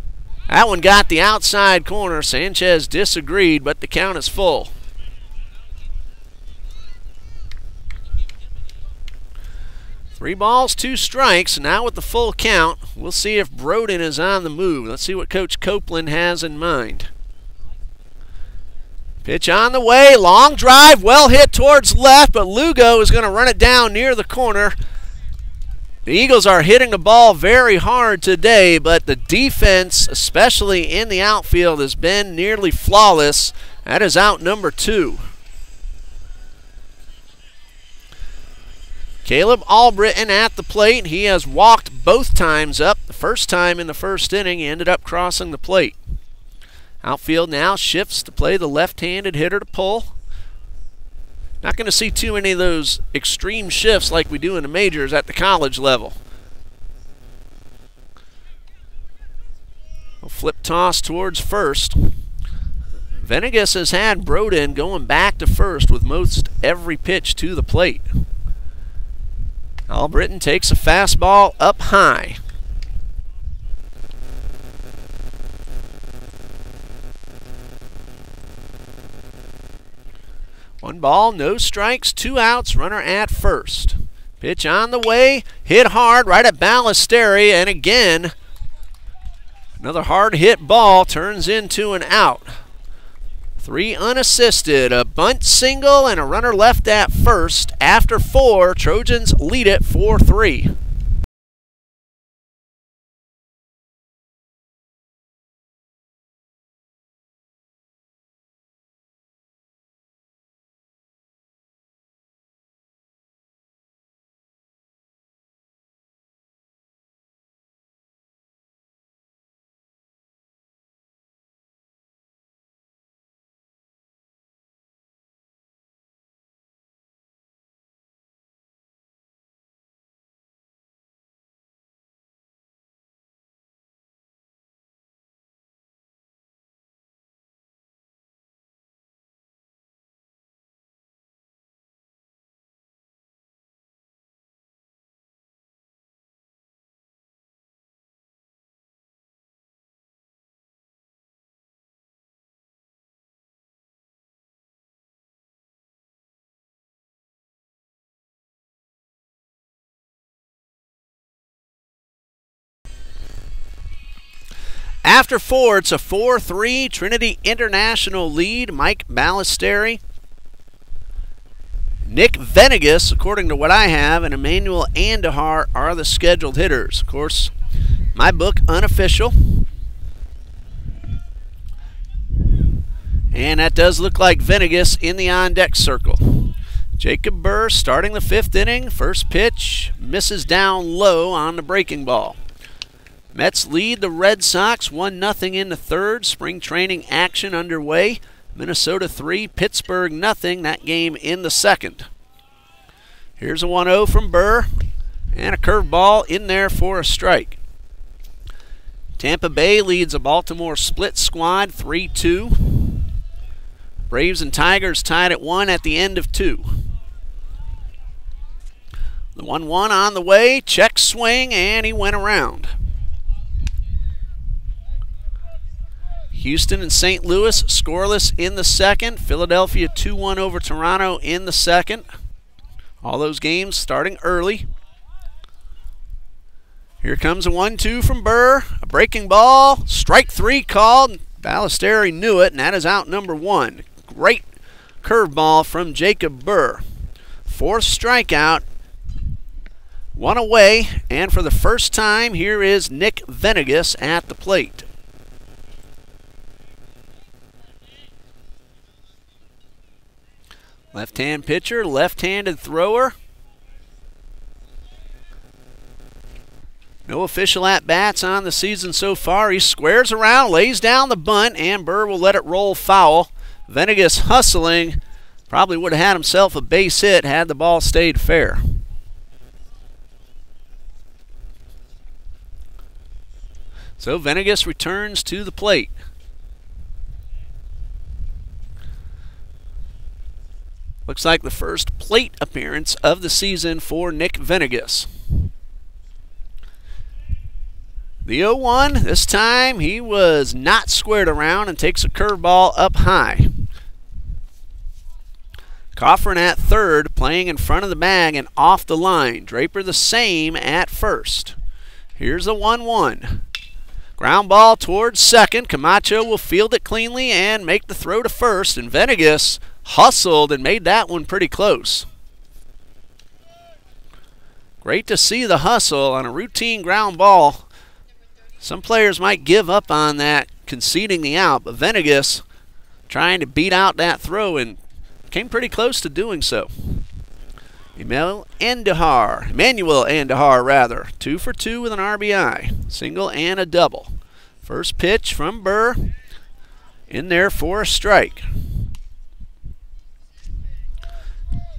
[SPEAKER 1] That one got the outside corner. Sanchez disagreed, but the count is full. Three balls, 2 strikes. Now with the full count, we'll see if Broden is on the move. Let's see what Coach Copeland has in mind. Pitch on the way, long drive, well hit towards left, but Lugo is going to run it down near the corner. The Eagles are hitting the ball very hard today, but the defense, especially in the outfield, has been nearly flawless. That is out number 2. Caleb Albritton at the plate. He has walked both times up. The first time in the first inning, he ended up crossing the plate. Outfield now shifts to play the left-handed hitter to pull. Not going to see too many of those extreme shifts like we do in the majors at the college level. A flip toss towards first. Venegas has had Broden going back to first with most every pitch to the plate. Albritton takes a fastball up high. One ball, no strikes, 2 outs, runner at first. Pitch on the way, hit hard right at Ballesteri, and again, another hard hit ball turns into an out. 3 unassisted, a bunt single, and a runner left at first. After 4, Trojans lead it 4-3. After 4, it's a 4-3 Trinity International lead. Mike Ballesteri, Nick Venegas, according to what I have, and Emmanuel Andahar are the scheduled hitters. Of course, my book unofficial. And that does look like Venegas in the on-deck circle. Jacob Burr starting the 5th inning. First pitch misses down low on the breaking ball. Mets lead the Red Sox 1-0 in the 3rd. Spring training action underway. Minnesota 3, Pittsburgh 0. That game in the 2nd. Here's a 1-0 from Burr. And a curveball in there for a strike. Tampa Bay leads a Baltimore split squad 3-2. Braves and Tigers tied at 1 at the end of 2. The 1-1 on the way. Check swing, and he went around. Houston and St. Louis scoreless in the second. Philadelphia 2-1 over Toronto in the second. All those games starting early. Here comes a 1-2 from Burr. A breaking ball. Strike 3 called. Ballesteri knew it, and that is out number 1. Great curveball from Jacob Burr. 4th strikeout. 1 away, and for the first time, here is Nick Venegas at the plate. Left-hand pitcher, left-handed thrower. No official at-bats on the season so far. He squares around, lays down the bunt, and Burr will let it roll foul. Venegas hustling. Probably would have had himself a base hit had the ball stayed fair. So Venegas returns to the plate. Looks like the first plate appearance of the season for Nick Venegas. The 0-1, this time he was not squared around and takes a curveball up high. Coffrin at third, playing in front of the bag and off the line. Draper the same at first. Here's a 1-1. Ground ball towards second. Camacho will field it cleanly and make the throw to first, and Venegas hustled and made that one pretty close. Great to see the hustle on a routine ground ball. Some players might give up on that, conceding the out, but Venegas trying to beat out that throw and came pretty close to doing so. Emmanuel Andujar, 2 for 2 with an RBI, single and a double. First pitch from Burr, in there for a strike.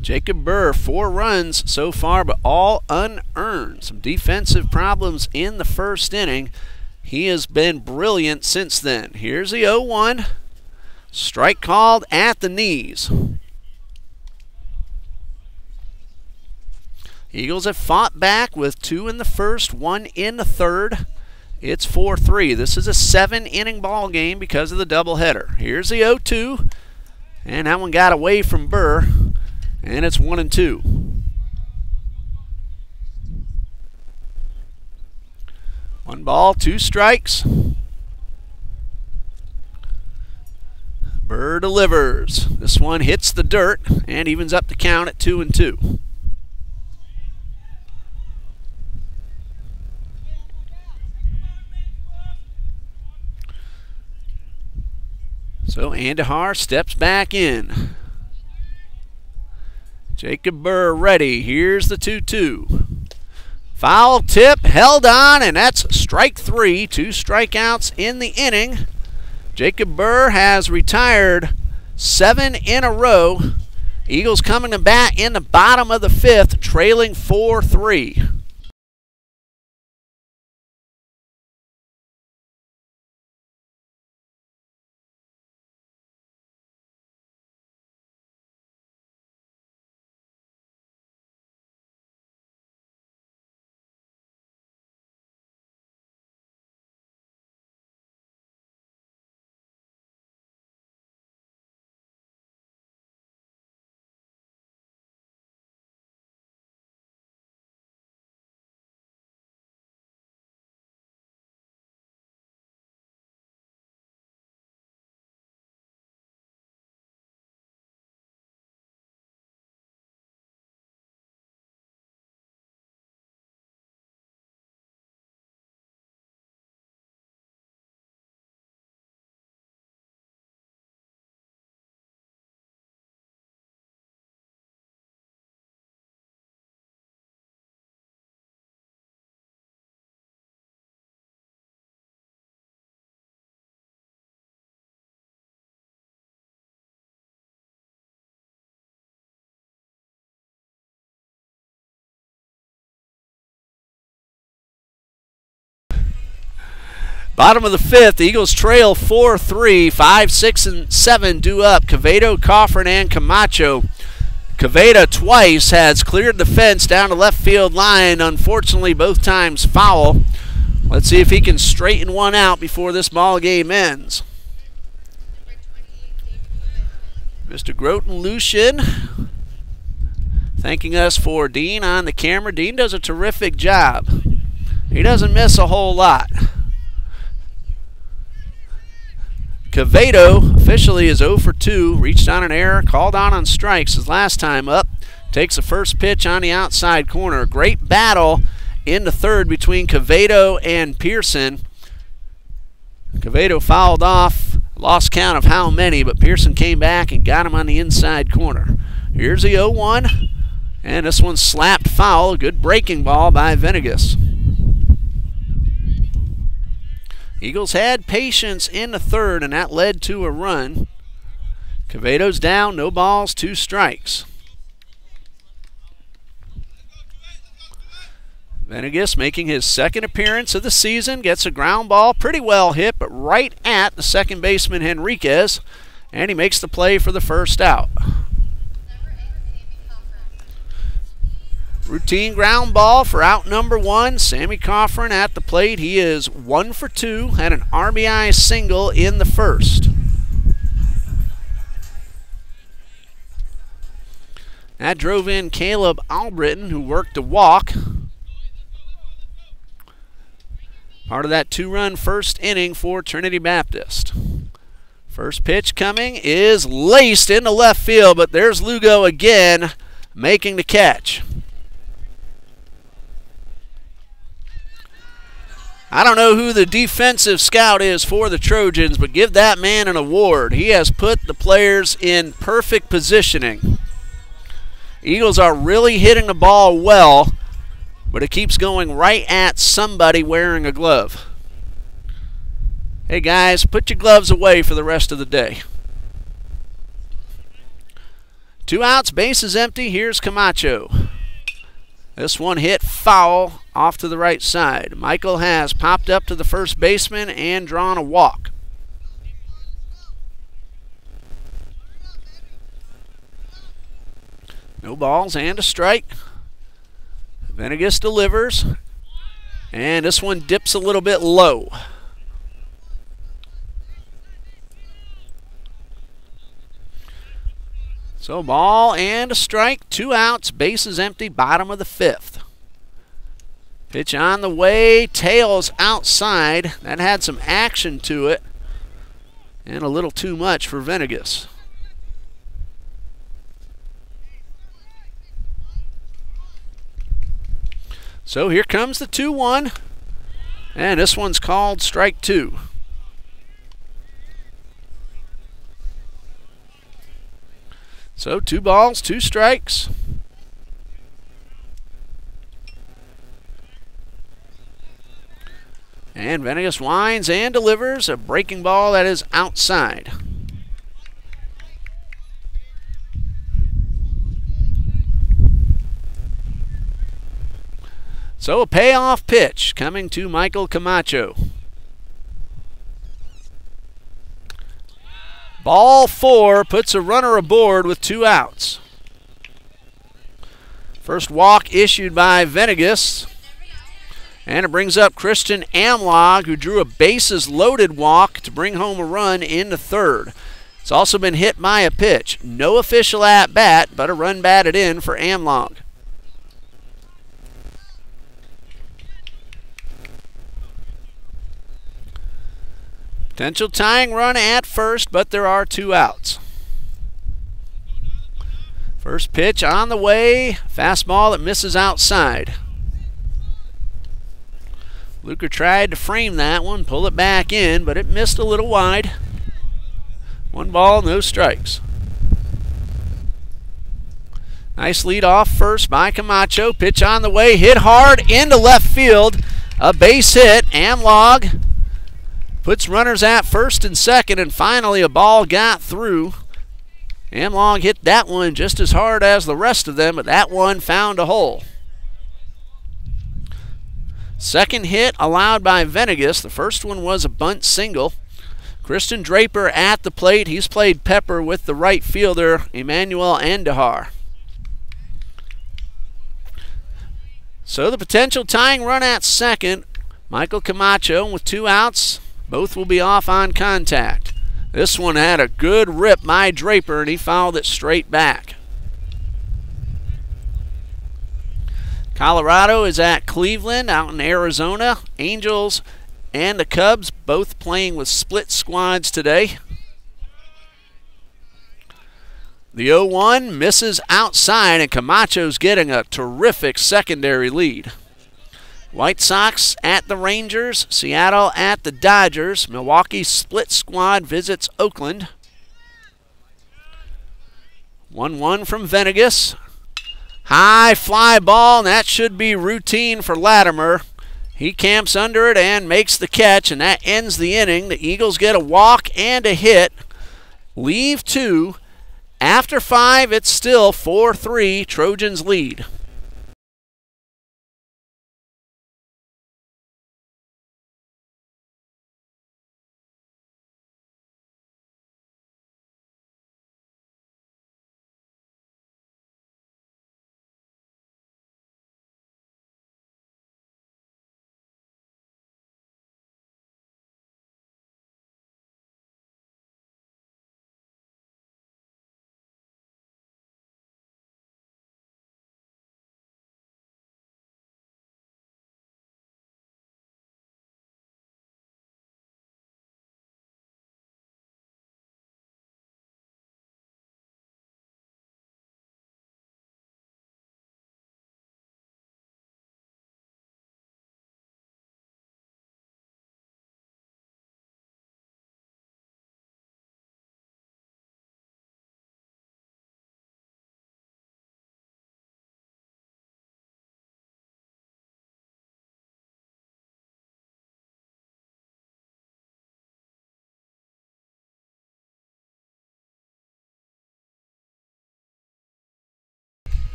[SPEAKER 1] Jacob Burr, 4 runs so far, but all unearned. Some defensive problems in the first inning. He has been brilliant since then. Here's the 0-1. Strike called at the knees. Eagles have fought back with 2 in the first, 1 in the third. It's 4-3. This is a 7-inning ball game because of the doubleheader. Here's the 0-2, and that one got away from Burr, and it's 1-2. 1 ball, 2 strikes. Burr delivers. This one hits the dirt and evens up the count at 2-2. So Andujar steps back in. Jacob Burr ready. Here's the 2-2. Foul tip, held on, and that's strike 3. 2 strikeouts in the inning. Jacob Burr has retired 7 in a row. Eagles coming to bat in the bottom of the 5th, trailing 4-3. Bottom of the 5th, the Eagles trail 4-3. 5, 6, and 7 due up. Quevedo, Coffrin, and Camacho. Quevedo twice has cleared the fence down the left field line. Unfortunately, both times foul. Let's see if he can straighten one out before this ball game ends. Mr. Groton Lucian thanking us for Dean on the camera. Dean does a terrific job. He doesn't miss a whole lot. Cavedo officially is 0 for 2. Reached on an error, called on strikes his last time up. Takes the first pitch on the outside corner. Great battle in the third between Cavedo and Pearson. Cavedo fouled off, lost count of how many, but Pearson came back and got him on the inside corner. Here's the 0-1, and this one slapped foul. A good breaking ball by Venegas. Eagles had patience in the third, and that led to a run. Cavedo's down, no balls, 2 strikes. Venegas making his second appearance of the season, gets a ground ball, pretty well hit, but right at the second baseman Henriquez, and he makes the play for the first out. Routine ground ball for out number 1. Sammy Coffrin at the plate. He is 1 for 2, had an RBI single in the first. That drove in Caleb Albritton, who worked a walk. Part of that 2-run first inning for Trinity Baptist. First pitch coming is laced into left field, but there's Lugo again making the catch. I don't know who the defensive scout is for the Trojans, but give that man an award. He has put the players in perfect positioning. Eagles are really hitting the ball well, but it keeps going right at somebody wearing a glove. Hey guys, put your gloves away for the rest of the day. 2 outs, bases empty. Here's Camacho. This one hit foul off to the right side. Michael has popped up to the first baseman and drawn a walk. No balls and a strike. Venegas delivers, and this one dips a little bit low. So ball and a strike, 2 outs, bases empty, bottom of the 5th. Pitch on the way, tails outside. That had some action to it, and a little too much for Venegas. So here comes the 2-1, and this one's called strike 2. So 2 balls, 2 strikes. And Venegas winds and delivers a breaking ball that is outside. So a payoff pitch coming to Michael Camacho. Ball 4 puts a runner aboard with 2 outs. First walk issued by Venegas. And it brings up Christian Amlog, who drew a bases-loaded walk to bring home a run in the 3rd. It's also been hit by a pitch. No official at-bat, but a run batted in for Amlog. Potential tying run at first, but there are 2 outs. First pitch on the way. Fastball that misses outside. Luker tried to frame that one, pull it back in, but it missed a little wide. 1 ball, no strikes. Nice lead off first by Camacho. Pitch on the way, hit hard into left field. A base hit. Amlog puts runners at first and second, and finally a ball got through. Amlog hit that one just as hard as the rest of them, but that one found a hole. Second hit allowed by Venegas. The first one was a bunt single. Christian Draper at the plate. He's played pepper with the right fielder, Emmanuel Andahar. So the potential tying run at second. Michael Camacho with 2 outs. Both will be off on contact. This one had a good rip by Draper, and he fouled it straight back. Colorado is at Cleveland out in Arizona. Angels and the Cubs both playing with split squads today. The 0-1 misses outside, and Camacho's getting a terrific secondary lead. White Sox at the Rangers, Seattle at the Dodgers. Milwaukee's split squad visits Oakland. 1-1 from Venegas. High fly ball, and that should be routine for Latimer. He camps under it and makes the catch, and that ends the inning. The Eagles get a walk and a hit. Leave 2. After 5, it's still 4-3, Trojans lead.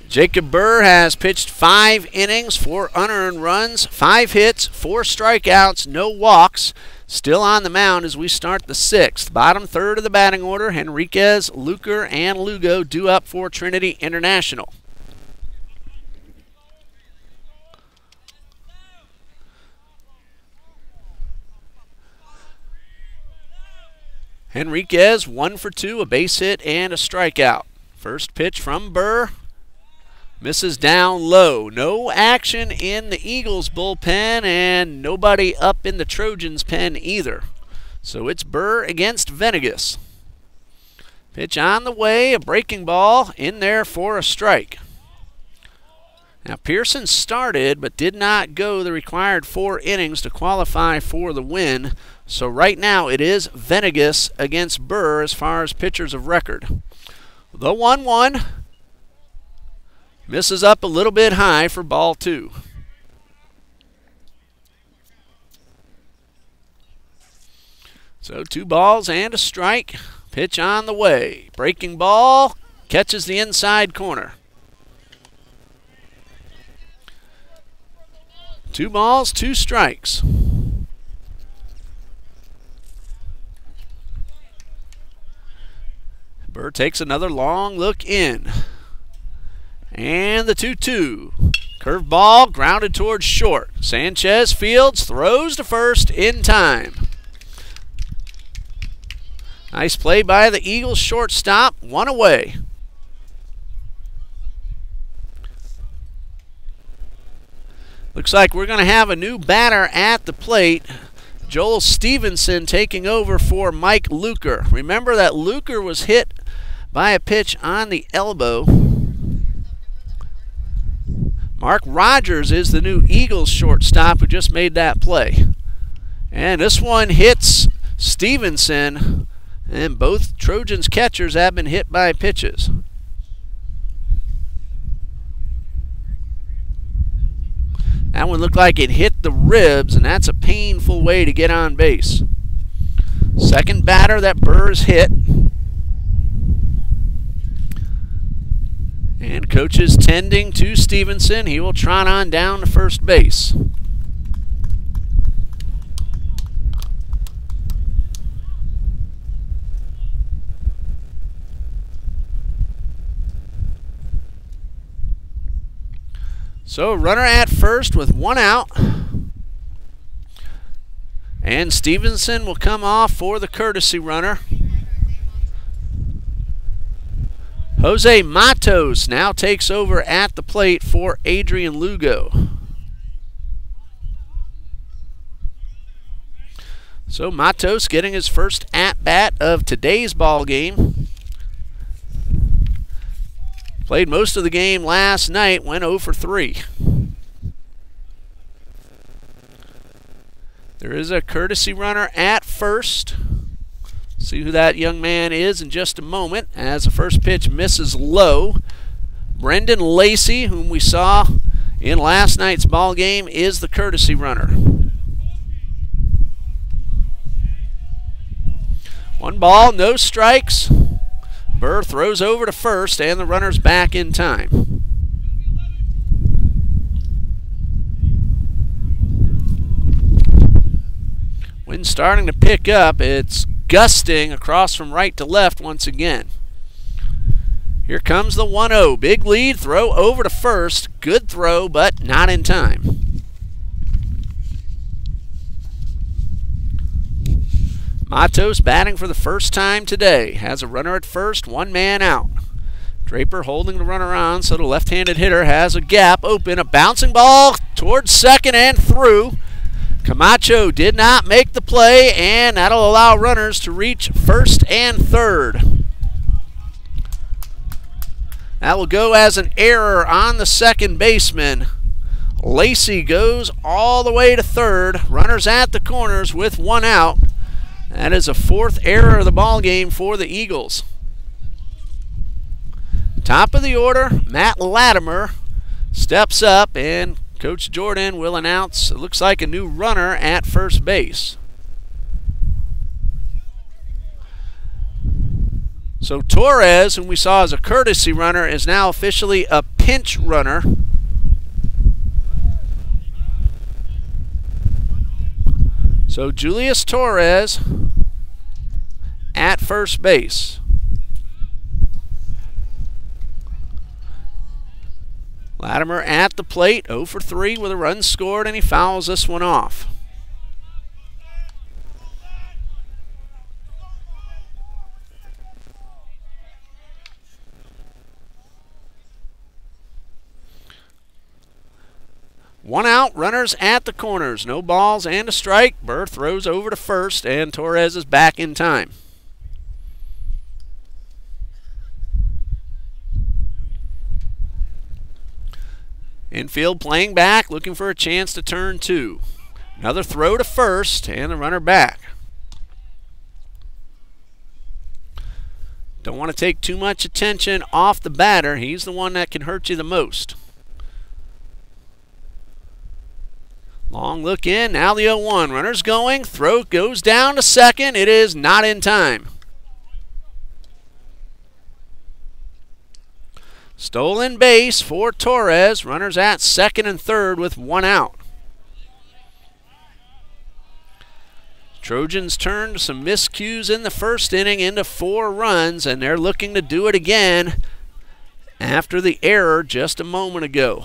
[SPEAKER 1] Jacob Burr has pitched 5 innings, 4 unearned runs, 5 hits, 4 strikeouts, no walks. Still on the mound as we start the 6th. Bottom third of the batting order, Henriquez, Luker, and Lugo due up for Trinity International. Henriquez 1 for 2, a base hit and a strikeout. First pitch from Burr. Misses down low. No action in the Eagles bullpen, and nobody up in the Trojans pen either. So it's Burr against Venegas. Pitch on the way, a breaking ball in there for a strike. Now Pearson started but did not go the required 4 innings to qualify for the win. So right now it is Venegas against Burr as far as pitchers of record. The 1-1. Misses up a little bit high for ball 2. So 2 balls and a strike. Pitch on the way. Breaking ball. Catches the inside corner. 2 balls, 2 strikes. Burr takes another long look in. And the 2-2. Curved ball grounded towards short. Sanchez fields, throws to first in time. Nice play by the Eagles shortstop. 1 away. Looks like we're going to have a new batter at the plate. Joel Stevenson taking over for Mike Luker. Remember that Luker was hit by a pitch on the elbow. Mark Rogers is the new Eagles shortstop who just made that play. And this one hits Stevenson, and both Trojans catchers have been hit by pitches. That one looked like it hit the ribs, and that's a painful way to get on base. Second batter that Burr's hit. And coaches tending to Stevenson. He will trot on down to first base. So runner at first with 1 out. And Stevenson will come off for the courtesy runner. Jose Matos now takes over at the plate for Adrian Lugo. So Matos getting his first at-bat of today's ball game. Played most of the game last night, went 0 for 3. There is a courtesy runner at first. See who that young man is in just a moment as the first pitch misses low. Brendan Lacey, whom we saw in last night's ball game, is the courtesy runner. 1 ball, no strikes. Burr throws over to first, and the runner's back in time. Wind starting to pick up. It's gusting across from right to left once again. Here comes the 1-0. Big lead, throw over to first. Good throw, but not in time. Matos batting for the first time today. Has a runner at first, 1 man out. Draper holding the runner on, so the left-handed hitter has a gap open. A bouncing ball towards second and through. Camacho did not make the play, and that'll allow runners to reach first and third. That will go as an error on the second baseman. Lacey goes all the way to third. Runners at the corners with 1 out. That is a 4th error of the ball game for the Eagles. Top of the order, Matt Latimer steps up, and Coach Jordan will announce, it looks like, a new runner at first base. So Torres, whom we saw as a courtesy runner, is now officially a pinch runner. So Julius Torres at first base. Latimer at the plate, 0 for 3 with a run scored, and he fouls this one off. One out, runners at the corners. No balls and a strike. Burr throws over to first, and Torres is back in time. Infield playing back, looking for a chance to turn 2. Another throw to first, and the runner back. Don't want to take too much attention off the batter. He's the one that can hurt you the most. Long look in, now the 0-1. Runner's going, throw goes down to second. It is not in time. Stolen base for Torres. Runners at second and third with 1 out. Trojans turned some miscues in the first inning into 4 runs, and they're looking to do it again after the error just a moment ago.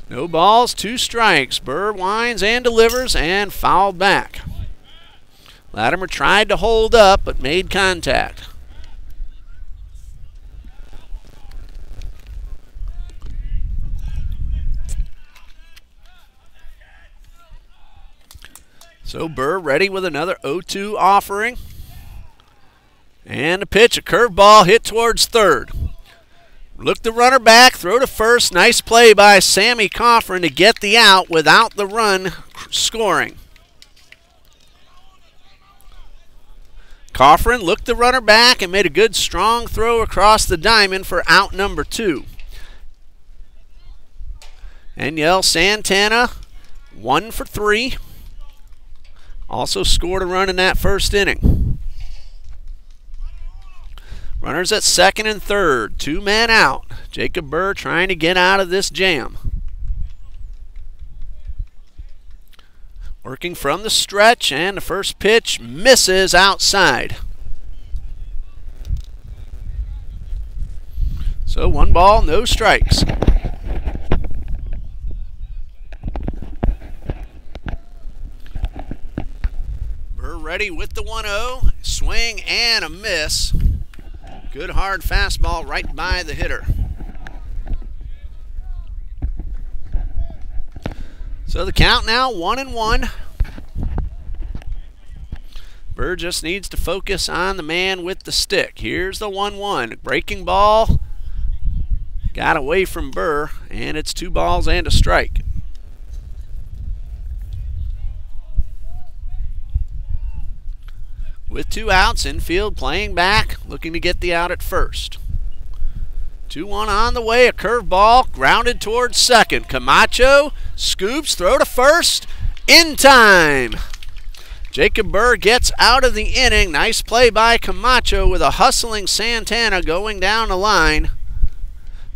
[SPEAKER 1] No balls, 2 strikes. Burr winds and delivers and fouled back. Latimer tried to hold up but made contact. So Burr ready with another 0-2 offering. And a pitch, a curveball hit towards third. Look the runner back, throw to first. Nice play by Sammy Coffrin to get the out without the run scoring. Coffrin looked the runner back and made a good strong throw across the diamond for out number 2. Aniel Santana, 1 for 3. Also scored a run in that first inning. Runners at second and third, 2 men out. Jacob Burr trying to get out of this jam. Working from the stretch, and the first pitch misses outside. So 1 ball, no strikes. ready with the 1-0. Swing and a miss. Good hard fastball right by the hitter. So the count now 1-1. Burr just needs to focus on the man with the stick. Here's the 1-1. Breaking ball. Got away from Burr, and it's 2 balls and a strike. With 2 outs, infield playing back, looking to get the out at first. 2-1 on the way, a curveball grounded towards second. Camacho scoops, throw to first, in time. Jacob Burr gets out of the inning. Nice play by Camacho with a hustling Santana going down the line.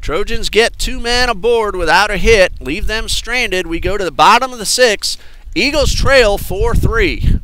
[SPEAKER 1] Trojans get 2 men aboard without a hit, leave them stranded. We go to the bottom of the 6th. Eagles trail 4-3.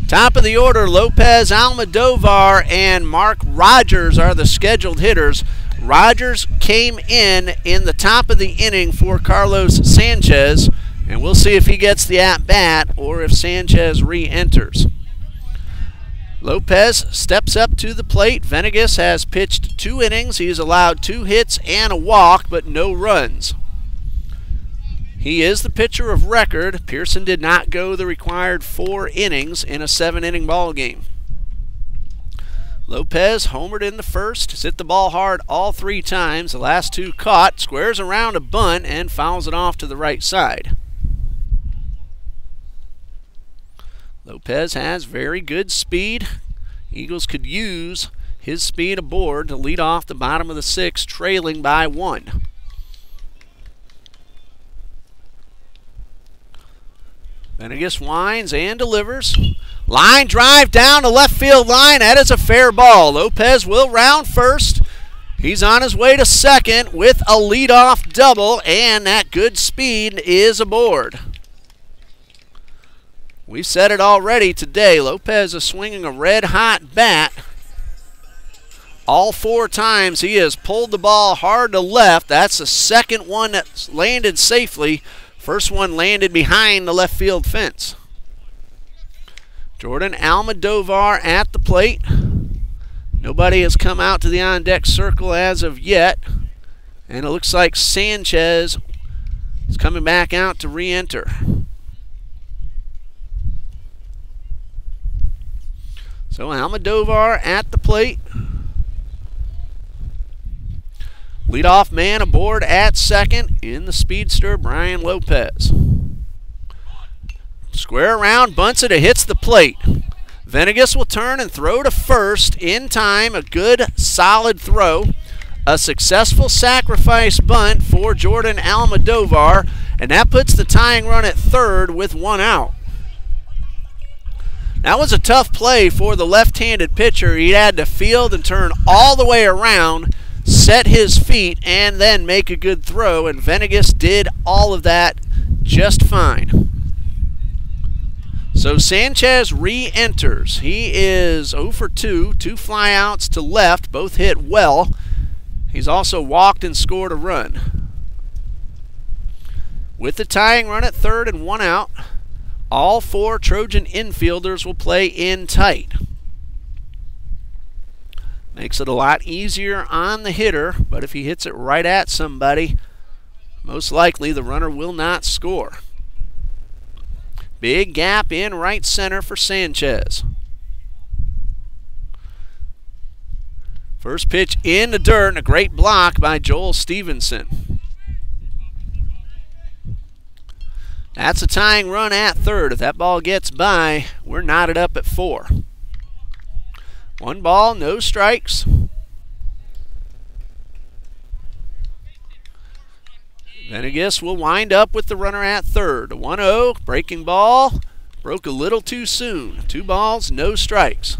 [SPEAKER 1] Top of the order, Lopez, Almodovar, and Mark Rogers are the scheduled hitters. Rogers came in the top of the inning for Carlos Sanchez, and we'll see if he gets the at-bat or if Sanchez re-enters. Lopez steps up to the plate. Venegas has pitched 2 innings. He's allowed 2 hits and a walk, but no runs. He is the pitcher of record. Pearson did not go the required 4 innings in a 7-inning ball game. Lopez homered in the first, hit the ball hard all 3 times. The last 2 caught, squares around a bunt, and fouls it off to the right side. Lopez has very good speed. Eagles could use his speed aboard to lead off the bottom of the 6th, trailing by 1. Venegas winds and delivers. Line drive down the left field line. That is a fair ball. Lopez will round first. He's on his way to second with a leadoff double, and that good speed is aboard. We've said it already today. Lopez is swinging a red-hot bat. All 4 times he has pulled the ball hard to left. That's the second one that's landed safely. First one landed behind the left field fence. Jordan Almodovar at the plate. Nobody has come out to the on-deck circle as of yet. And it looks like Sanchez is coming back out to re-enter. So Almodovar at the plate. Leadoff man aboard at second in the speedster, Brian Lopez. Square around, bunts it, hits the plate. Venegas will turn and throw to first in time. A good, solid throw. A successful sacrifice bunt for Jordan Almodovar, and that puts the tying run at third with 1 out. That was a tough play for the left-handed pitcher. He had to field and turn all the way around, set his feet, and then make a good throw, and Venegas did all of that just fine. So Sanchez re-enters. He is 0 for 2, 2 flyouts to left, both hit well. He's also walked and scored a run. With the tying run at third and 1 out, All 4 Trojan infielders will play in tight. Makes it a lot easier on the hitter, but if he hits it right at somebody, most likely the runner will not score. Big gap in right center for Sanchez. First pitch in the dirt, and a great block by Joel Stevenson. That's a tying run at third. If that ball gets by, we're knotted up at 4. 1 ball, no strikes. Venegas will wind up with the runner at third. 1-0, breaking ball, broke a little too soon. 2 balls, no strikes.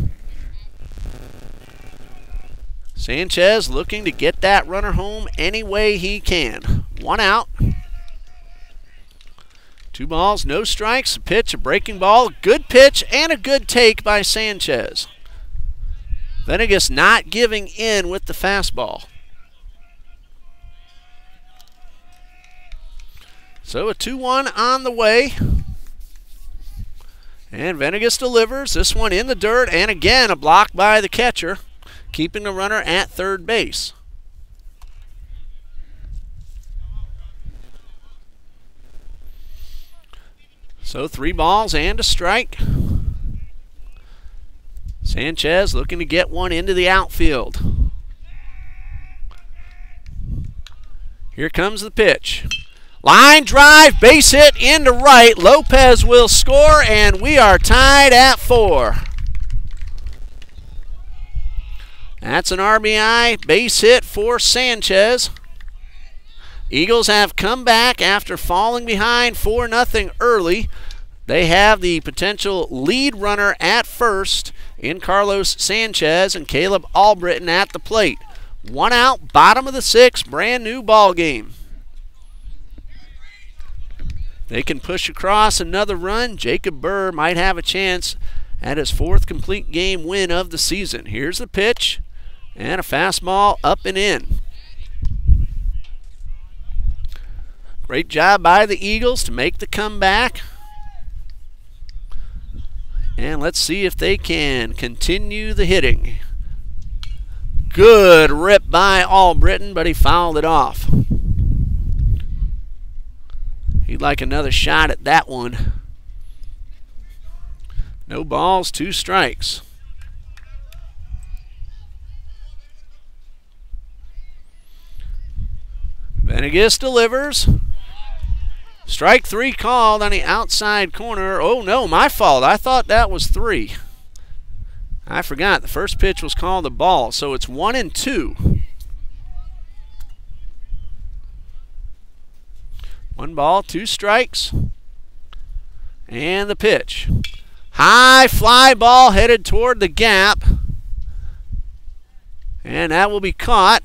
[SPEAKER 1] Sanchez looking to get that runner home any way he can. 1 out. 2 balls, no strikes. A pitch, a breaking ball, good pitch, and a good take by Sanchez. Venegas not giving in with the fastball. So a 2-1 on the way. And Venegas delivers. This one in the dirt, and again a block by the catcher, keeping the runner at third base. So 3 balls and a strike. Sanchez looking to get one into the outfield. Here comes the pitch. Line drive, base hit into right. Lopez will score, and we are tied at 4. That's an RBI base hit for Sanchez. Eagles have come back after falling behind 4-0 early. They have the potential lead runner at first in Carlos Sanchez and Caleb Albritton at the plate. 1 out, bottom of the 6th, brand new ball game. They can push across another run. Jacob Burr might have a chance at his 4th complete game win of the season. Here's the pitch, and a fastball up and in. Great job by the Eagles to make the comeback. And let's see if they can continue the hitting. Good rip by Albritton, but he fouled it off. He'd like another shot at that one. No balls, 2 strikes. Venegas delivers. Strike 3 called on the outside corner. Oh no, my fault. I thought that was 3. I forgot. The first pitch was called a ball, so it's 1-2. 1 ball, 2 strikes. And the pitch. High fly ball headed toward the gap. And that will be caught.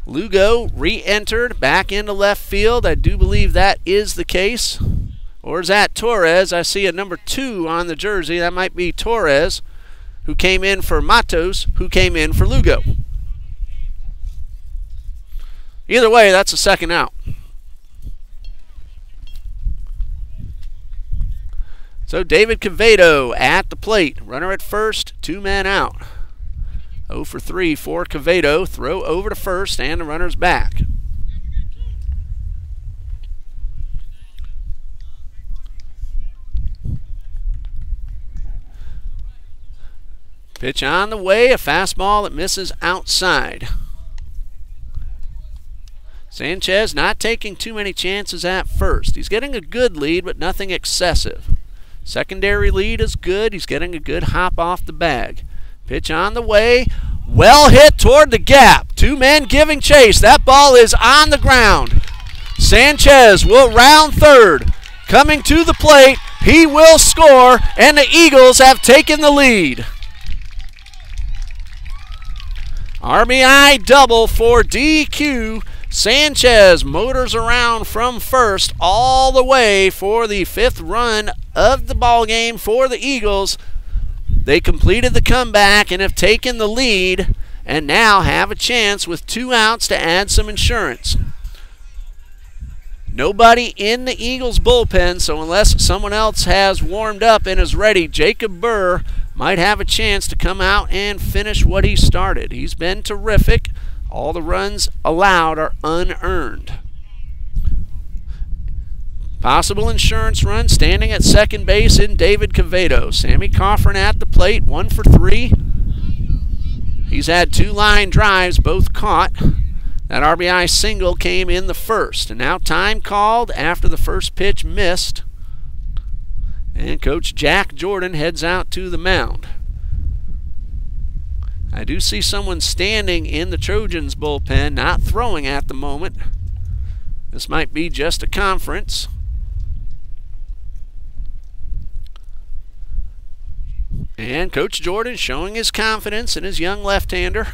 [SPEAKER 1] Lugo re-entered back into left field. I do believe that is the case. Or is that Torres? I see a number 2 on the jersey. That might be Torres, who came in for Matos, who came in for Lugo. Either way, that's a 2nd out. So David Quevedo at the plate. Runner at first, 2 men out. 0 for 3 for Quevedo. Throw over to first, and the runner's back. Pitch on the way, a fastball that misses outside. Sanchez not taking too many chances at first. He's getting a good lead, but nothing excessive. Secondary lead is good. He's getting a good hop off the bag. Pitch on the way. Well hit toward the gap. 2 men giving chase. That ball is on the ground. Sanchez will round third. Coming to the plate. He will score, and the Eagles have taken the lead. RBI double for DQ. Sanchez motors around from first all the way for the 5th run of the ball game for the Eagles. They completed the comeback and have taken the lead and now have a chance with 2 outs to add some insurance. Nobody in the Eagles bullpen, so unless someone else has warmed up and is ready, Jacob Burr might have a chance to come out and finish what he started. He's been terrific. All the runs allowed are unearned. Possible insurance run standing at second base in David Quevedo. Sammy Coffrin at the plate, 1 for 3. He's had 2 line drives, both caught. That RBI single came in the first. And now time called after the first pitch missed. And Coach Jack Jordan heads out to the mound. I do see someone standing in the Trojans bullpen, not throwing at the moment. This might be just a conference. And Coach Jordan showing his confidence in his young left-hander.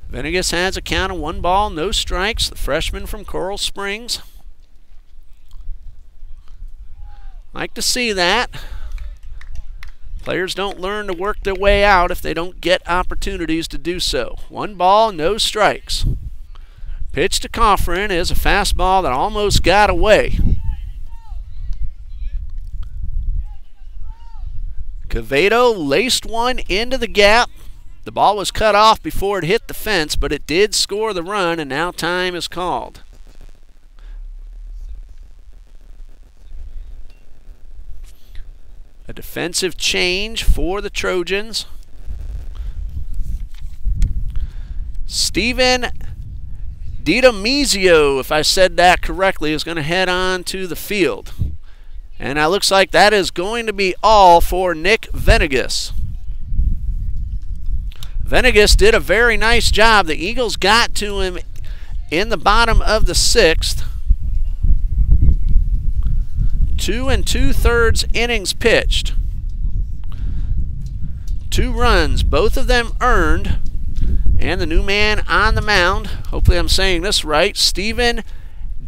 [SPEAKER 1] Venegas has a count of 1 ball, no strikes. The freshman from Coral Springs. Like to see that. Players don't learn to work their way out if they don't get opportunities to do so. 1 ball, no strikes. Pitch to Coffrin is a fastball that almost got away. Quevedo laced one into the gap. The ball was cut off before it hit the fence, but it did score the run, and now time is called. A defensive change for the Trojans. Steven Didomizio, if I said that correctly, is going to head on to the field. And it looks like that is going to be all for Nick Venegas. Venegas did a very nice job. The Eagles got to him in the bottom of the 6th. 2 2/3 innings pitched. 2 runs, both of them earned. And the new man on the mound, hopefully I'm saying this right, Steven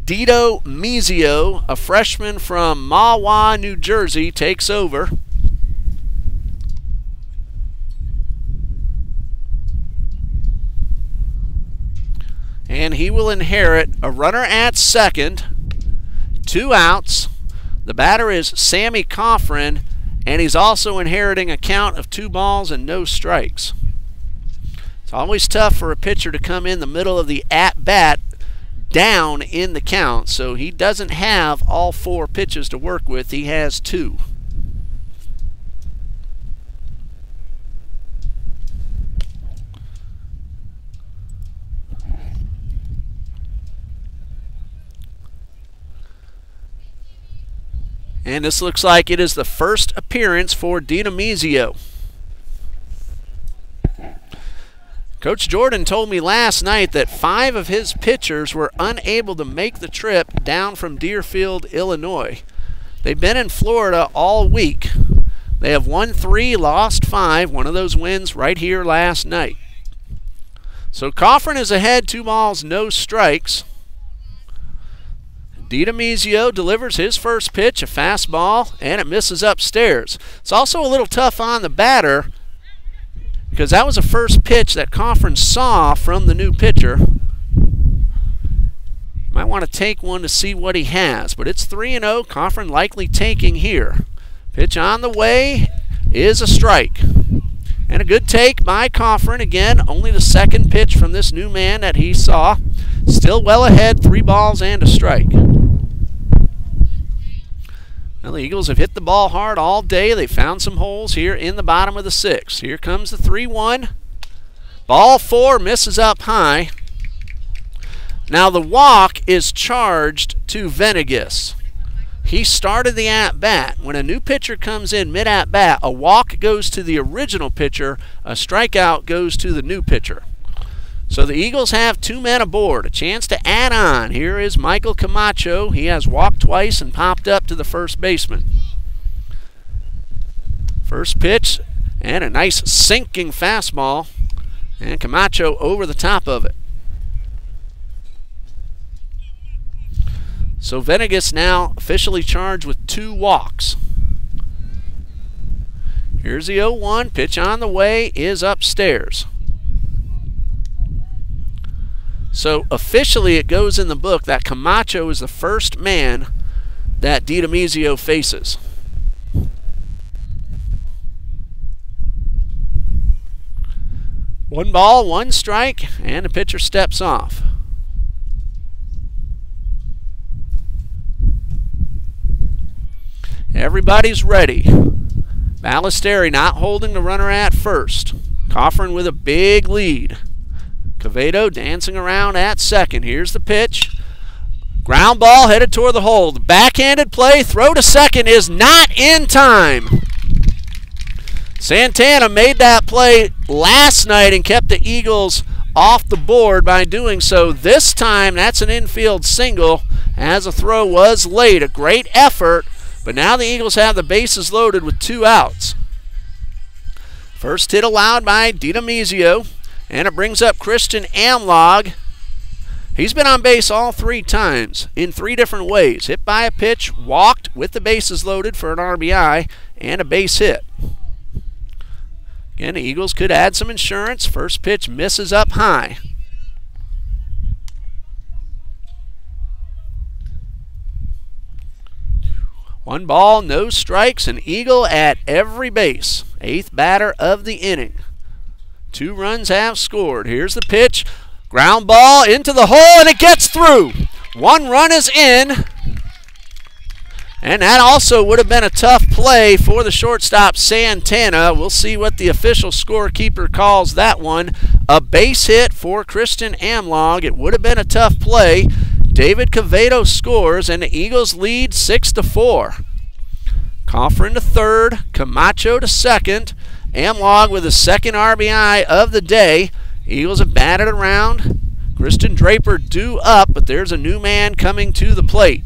[SPEAKER 1] Didomizio, a freshman from Mahwah, New Jersey, takes over. And he will inherit a runner at second, 2 outs. The batter is Sammy Coffrin, and he's also inheriting a count of 2 balls and no strikes. It's always tough for a pitcher to come in the middle of the at-bat down in the count, so he doesn't have all 4 pitches to work with. He has 2. And this looks like it is the first appearance for Didomizio. Coach Jordan told me last night that 5 of his pitchers were unable to make the trip down from Deerfield, Illinois. They've been in Florida all week. They have won 3, lost 5. One of those wins right here last night. So Coffrin is ahead, 2 balls, no strikes. Didomizio delivers his first pitch, a fastball, and it misses upstairs. It's also a little tough on the batter because that was the first pitch that Coffrin saw from the new pitcher. You might want to take one to see what he has, but it's 3-0. Coffrin likely taking here. Pitch on the way is a strike. And a good take by Coffrin. Again, only the 2nd pitch from this new man that he saw. Still well ahead, 3 balls and a strike. Well, the Eagles have hit the ball hard all day. They found some holes here in the bottom of the 6th. Here comes the 3-1. Ball 4 misses up high. Now the walk is charged to Venegas. He started the at-bat. When a new pitcher comes in mid-at-bat, a walk goes to the original pitcher, a strikeout goes to the new pitcher. So the Eagles have 2 men aboard, a chance to add on. Here is Michael Camacho. He has walked twice and popped up to the first baseman. First pitch and a nice sinking fastball, and Camacho over the top of it. So Venegas now officially charged with 2 walks. Here's the 0-1. Pitch on the way is upstairs. So officially it goes in the book that Camacho is the first man that DiDomizio faces. One ball, one strike, and the pitcher steps off. Everybody's ready. Ballesteri not holding the runner at first. Coffrin with a big lead. Quevedo dancing around at second. Here's the pitch. Ground ball headed toward the hole. The backhanded play, throw to second is not in time. Santana made that play last night and kept the Eagles off the board by doing so. This time, that's an infield single as the throw was late. A great effort, but now the Eagles have the bases loaded with 2 outs. First hit allowed by DiDomizio, and it brings up Christian Amlog. He's been on base all 3 times in 3 different ways. Hit by a pitch, walked with the bases loaded for an RBI, and a base hit. Again, the Eagles could add some insurance. First pitch misses up high. One ball, no strikes, an Eagle at every base. 8th batter of the inning. 2 runs have scored. Here's the pitch. Ground ball into the hole, and it gets through. 1 run is in. And that also would have been a tough play for the shortstop, Santana. We'll see what the official scorekeeper calls that one. A base hit for Christian Amlog. It would have been a tough play. David Quevedo scores, and the Eagles lead 6-4. Coffrin to third, Camacho to second. Amlog with the second RBI of the day. Eagles have batted around. Christian Draper due up, but there's a new man coming to the plate.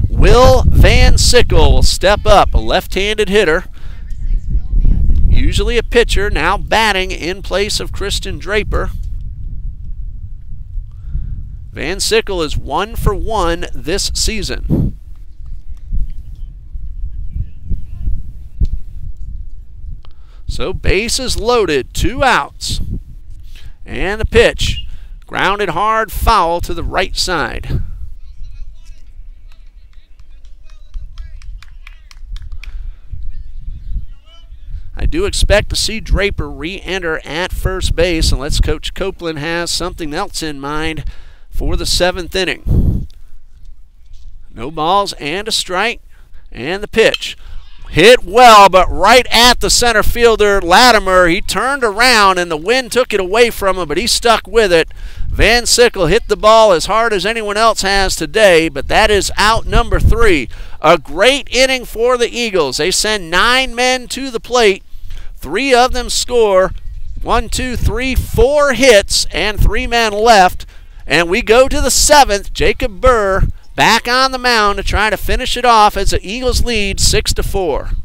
[SPEAKER 1] Will Van Sickle will step up, a left-handed hitter. Usually a pitcher, now batting in place of Christian Draper. Van Sickle is 1 for 1 this season. So bases loaded, 2 outs. And the pitch, grounded hard, foul to the right side. I do expect to see Draper re-enter at first base, unless Coach Copeland has something else in mind for the 7th inning. No balls and a strike, and the pitch. Hit well, but right at the center fielder, Latimer. He turned around, and the wind took it away from him, but he stuck with it. Van Sickle hit the ball as hard as anyone else has today, but that is out number 3. A great inning for the Eagles. They send 9 men to the plate. 3 of them score. 1, 2, 3, 4 hits, and 3 men left. And we go to the 7th. Jacob Burr back on the mound to try to finish it off as the Eagles lead 6-4.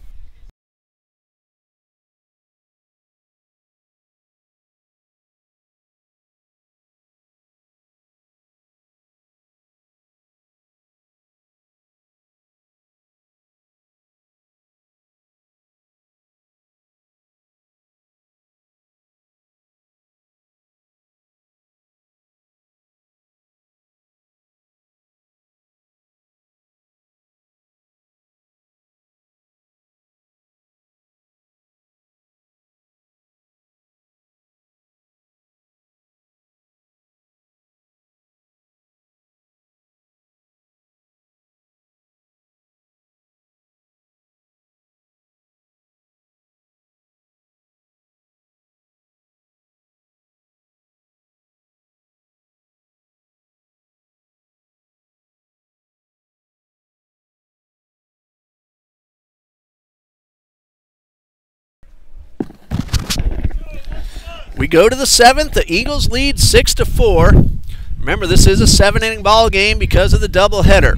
[SPEAKER 1] We go to the 7th. The Eagles lead 6-4. Remember, this is a 7-inning ball game because of the doubleheader.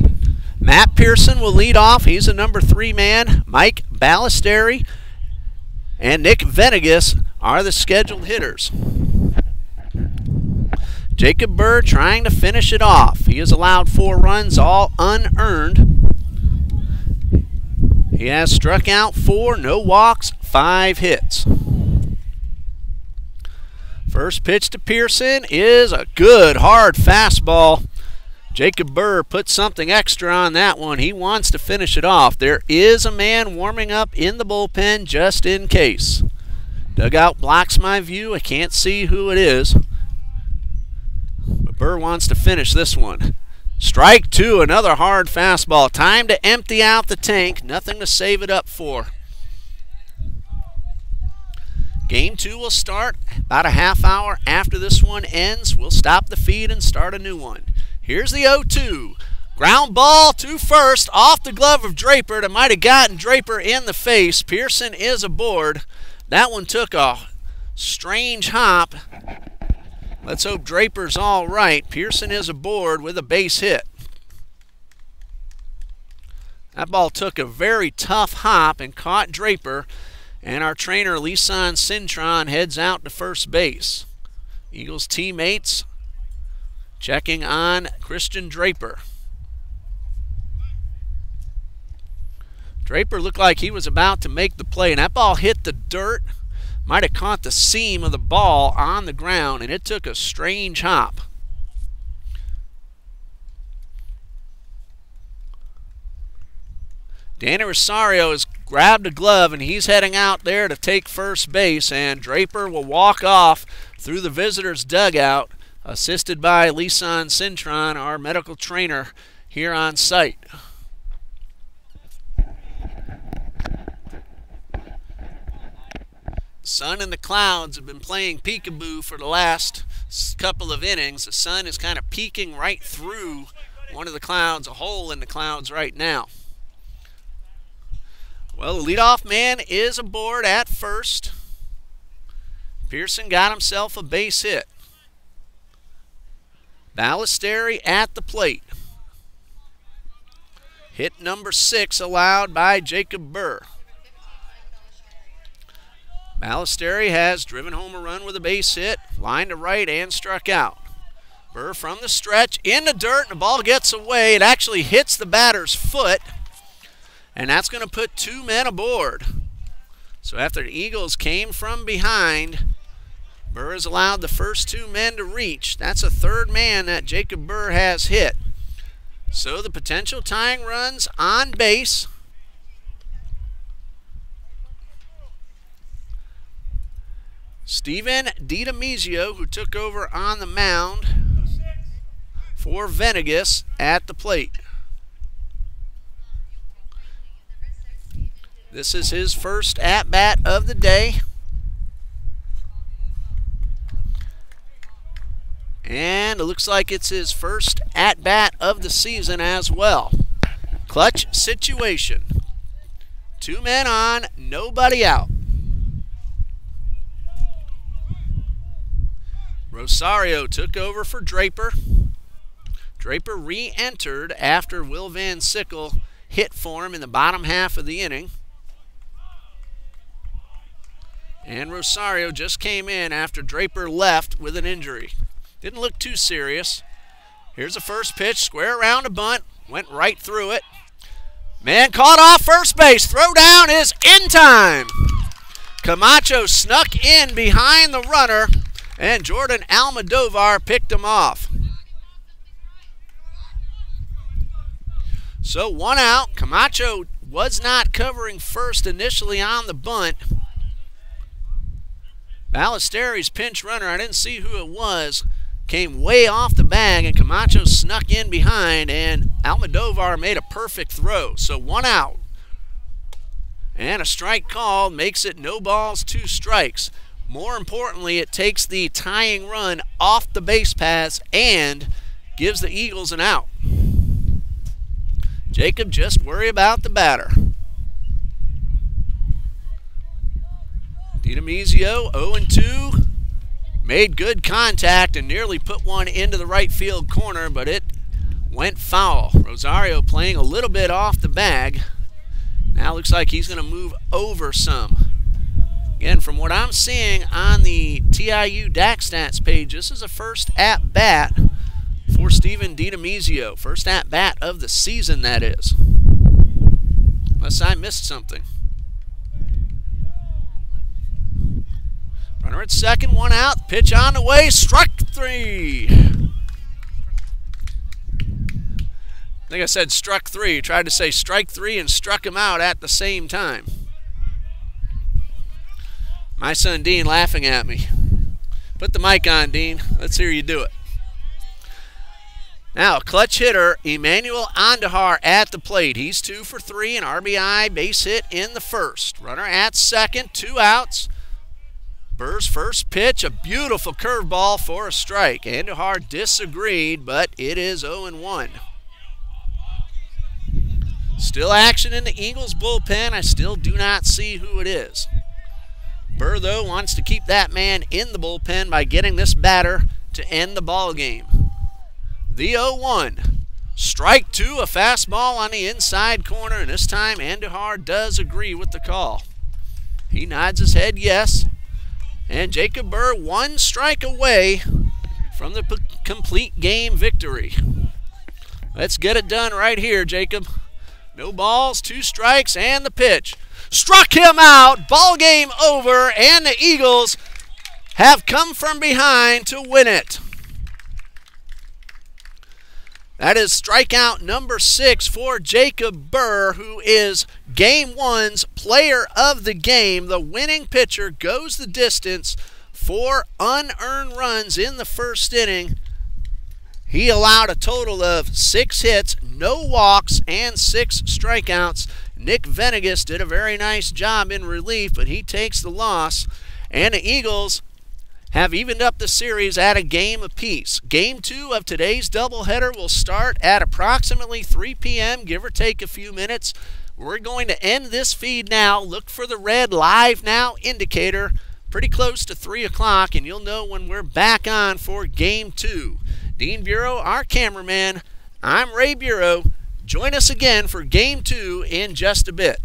[SPEAKER 1] Matt Pearson will lead off. He's a number 3 man. Mike Ballesteri and Nick Venegas are the scheduled hitters. Jacob Burr trying to finish it off. He has allowed 4 runs, all unearned. He has struck out 4, no walks, 5 hits. First pitch to Pearson is a good, hard fastball. Jacob Burr put something extra on that one. He wants to finish it off. There is a man warming up in the bullpen just in case. Dugout blocks my view. I can't see who it is. But Burr wants to finish this one. Strike two, another hard fastball. Time to empty out the tank. Nothing to save it up for. Game 2 will start about a half hour after this one ends. We'll stop the feed and start a new one. Here's the 0-2. Ground ball to first, off the glove of Draper. That might have gotten Draper in the face. Pearson is aboard. That one took a strange hop. Let's hope Draper's all right. Pearson is aboard with a base hit. That ball took a very tough hop and caught Draper. And our trainer, Lisan Cintron, heads out to first base. Eagles teammates checking on Christian Draper. Draper looked like he was about to make the play, and that ball hit the dirt. Might have caught the seam of the ball on the ground, and it took a strange hop. Danny Rosario has grabbed a glove, and he's heading out there to take first base, and Draper will walk off through the visitors' dugout, assisted by Lisan Cintron, our medical trainer here on site. The sun and the clouds have been playing peekaboo for the last couple of innings. The sun is kind of peeking right through one of the clouds, a hole in the clouds right now. Well, the leadoff man is aboard at first. Pearson got himself a base hit. Ballesteri at the plate. Hit number 6 allowed by Jacob Burr. Ballesteri has driven home a run with a base hit, line to right, and struck out. Burr from the stretch, in the dirt, and the ball gets away. It actually hits the batter's foot, and that's going to put 2 men aboard. So after the Eagles came from behind, Burr has allowed the first 2 men to reach. That's a third man that Jacob Burr has hit. So the potential tying runs on base. Steven DiDomizio, who took over on the mound for Venegas, at the plate. This is his first at-bat of the day. And it looks like it's his first at-bat of the season as well. Clutch situation. 2 men on, nobody out. Rosario took over for Draper. Draper re-entered after Will Van Sickle hit for him in the bottom half of the inning. And Rosario just came in after Draper left with an injury. Didn't look too serious. Here's the first pitch, square around a bunt, went right through it. Man caught off first base, throw down is in time. Camacho snuck in behind the runner, and Jordan Almodovar picked him off. So 1 out. Camacho was not covering first initially on the bunt. Ballesteri's pinch runner, I didn't see who it was, came way off the bag, and Camacho snuck in behind, and Almodovar made a perfect throw. So 1 out. And a strike call makes it no balls, 2 strikes. More importantly, it takes the tying run off the base paths and gives the Eagles an out. Jacob, just worry about the batter. DiDomizio, 0-2, made good contact and nearly put one into the right field corner, but it went foul. Rosario playing a little bit off the bag. Now looks like he's going to move over some. Again, from what I'm seeing on the TIU DAC stats page, this is a first at-bat for Steven DiDomizio. First at-bat of the season, that is. Unless I missed something. Runner at second, one out. Pitch on the way. Struck three. I think I said struck three. Tried to say strike three and struck him out at the same time. My son Dean laughing at me. Put the mic on, Dean. Let's hear you do it. Now, clutch hitter Emmanuel Andahar at the plate. He's 2 for 3, an RBI base hit in the first. Runner at second, 2 outs. Burr's first pitch, a beautiful curveball for a strike. Andahar disagreed, but it is 0-1. Still action in the Eagles bullpen. I still do not see who it is. Burr, though, wants to keep that man in the bullpen by getting this batter to end the ball game. The 0-1. Strike 2, a fastball on the inside corner, and this time Andahar does agree with the call. He nods his head yes, and Jacob Burr 1 strike away from the complete game victory. Let's get it done right here, Jacob. No balls, 2 strikes, and the pitch. Struck him out. Ball game over, and the Eagles have come from behind to win it. That is strikeout number 6 for Jacob Burr, who is Game 1's player of the game. The winning pitcher goes the distance, 4 unearned runs in the first inning. He allowed a total of 6 hits, no walks, and 6 strikeouts. Nick Venegas did a very nice job in relief, but he takes the loss. And the Eagles have evened up the series at a game apiece. Game 2 of today's doubleheader will start at approximately 3 p.m., give or take a few minutes. We're going to end this feed now. Look for the red Live Now indicator pretty close to 3 o'clock, and you'll know when we're back on for Game 2. Dean Bureau, our cameraman. I'm Ray Bureau. Join us again for Game 2 in just a bit.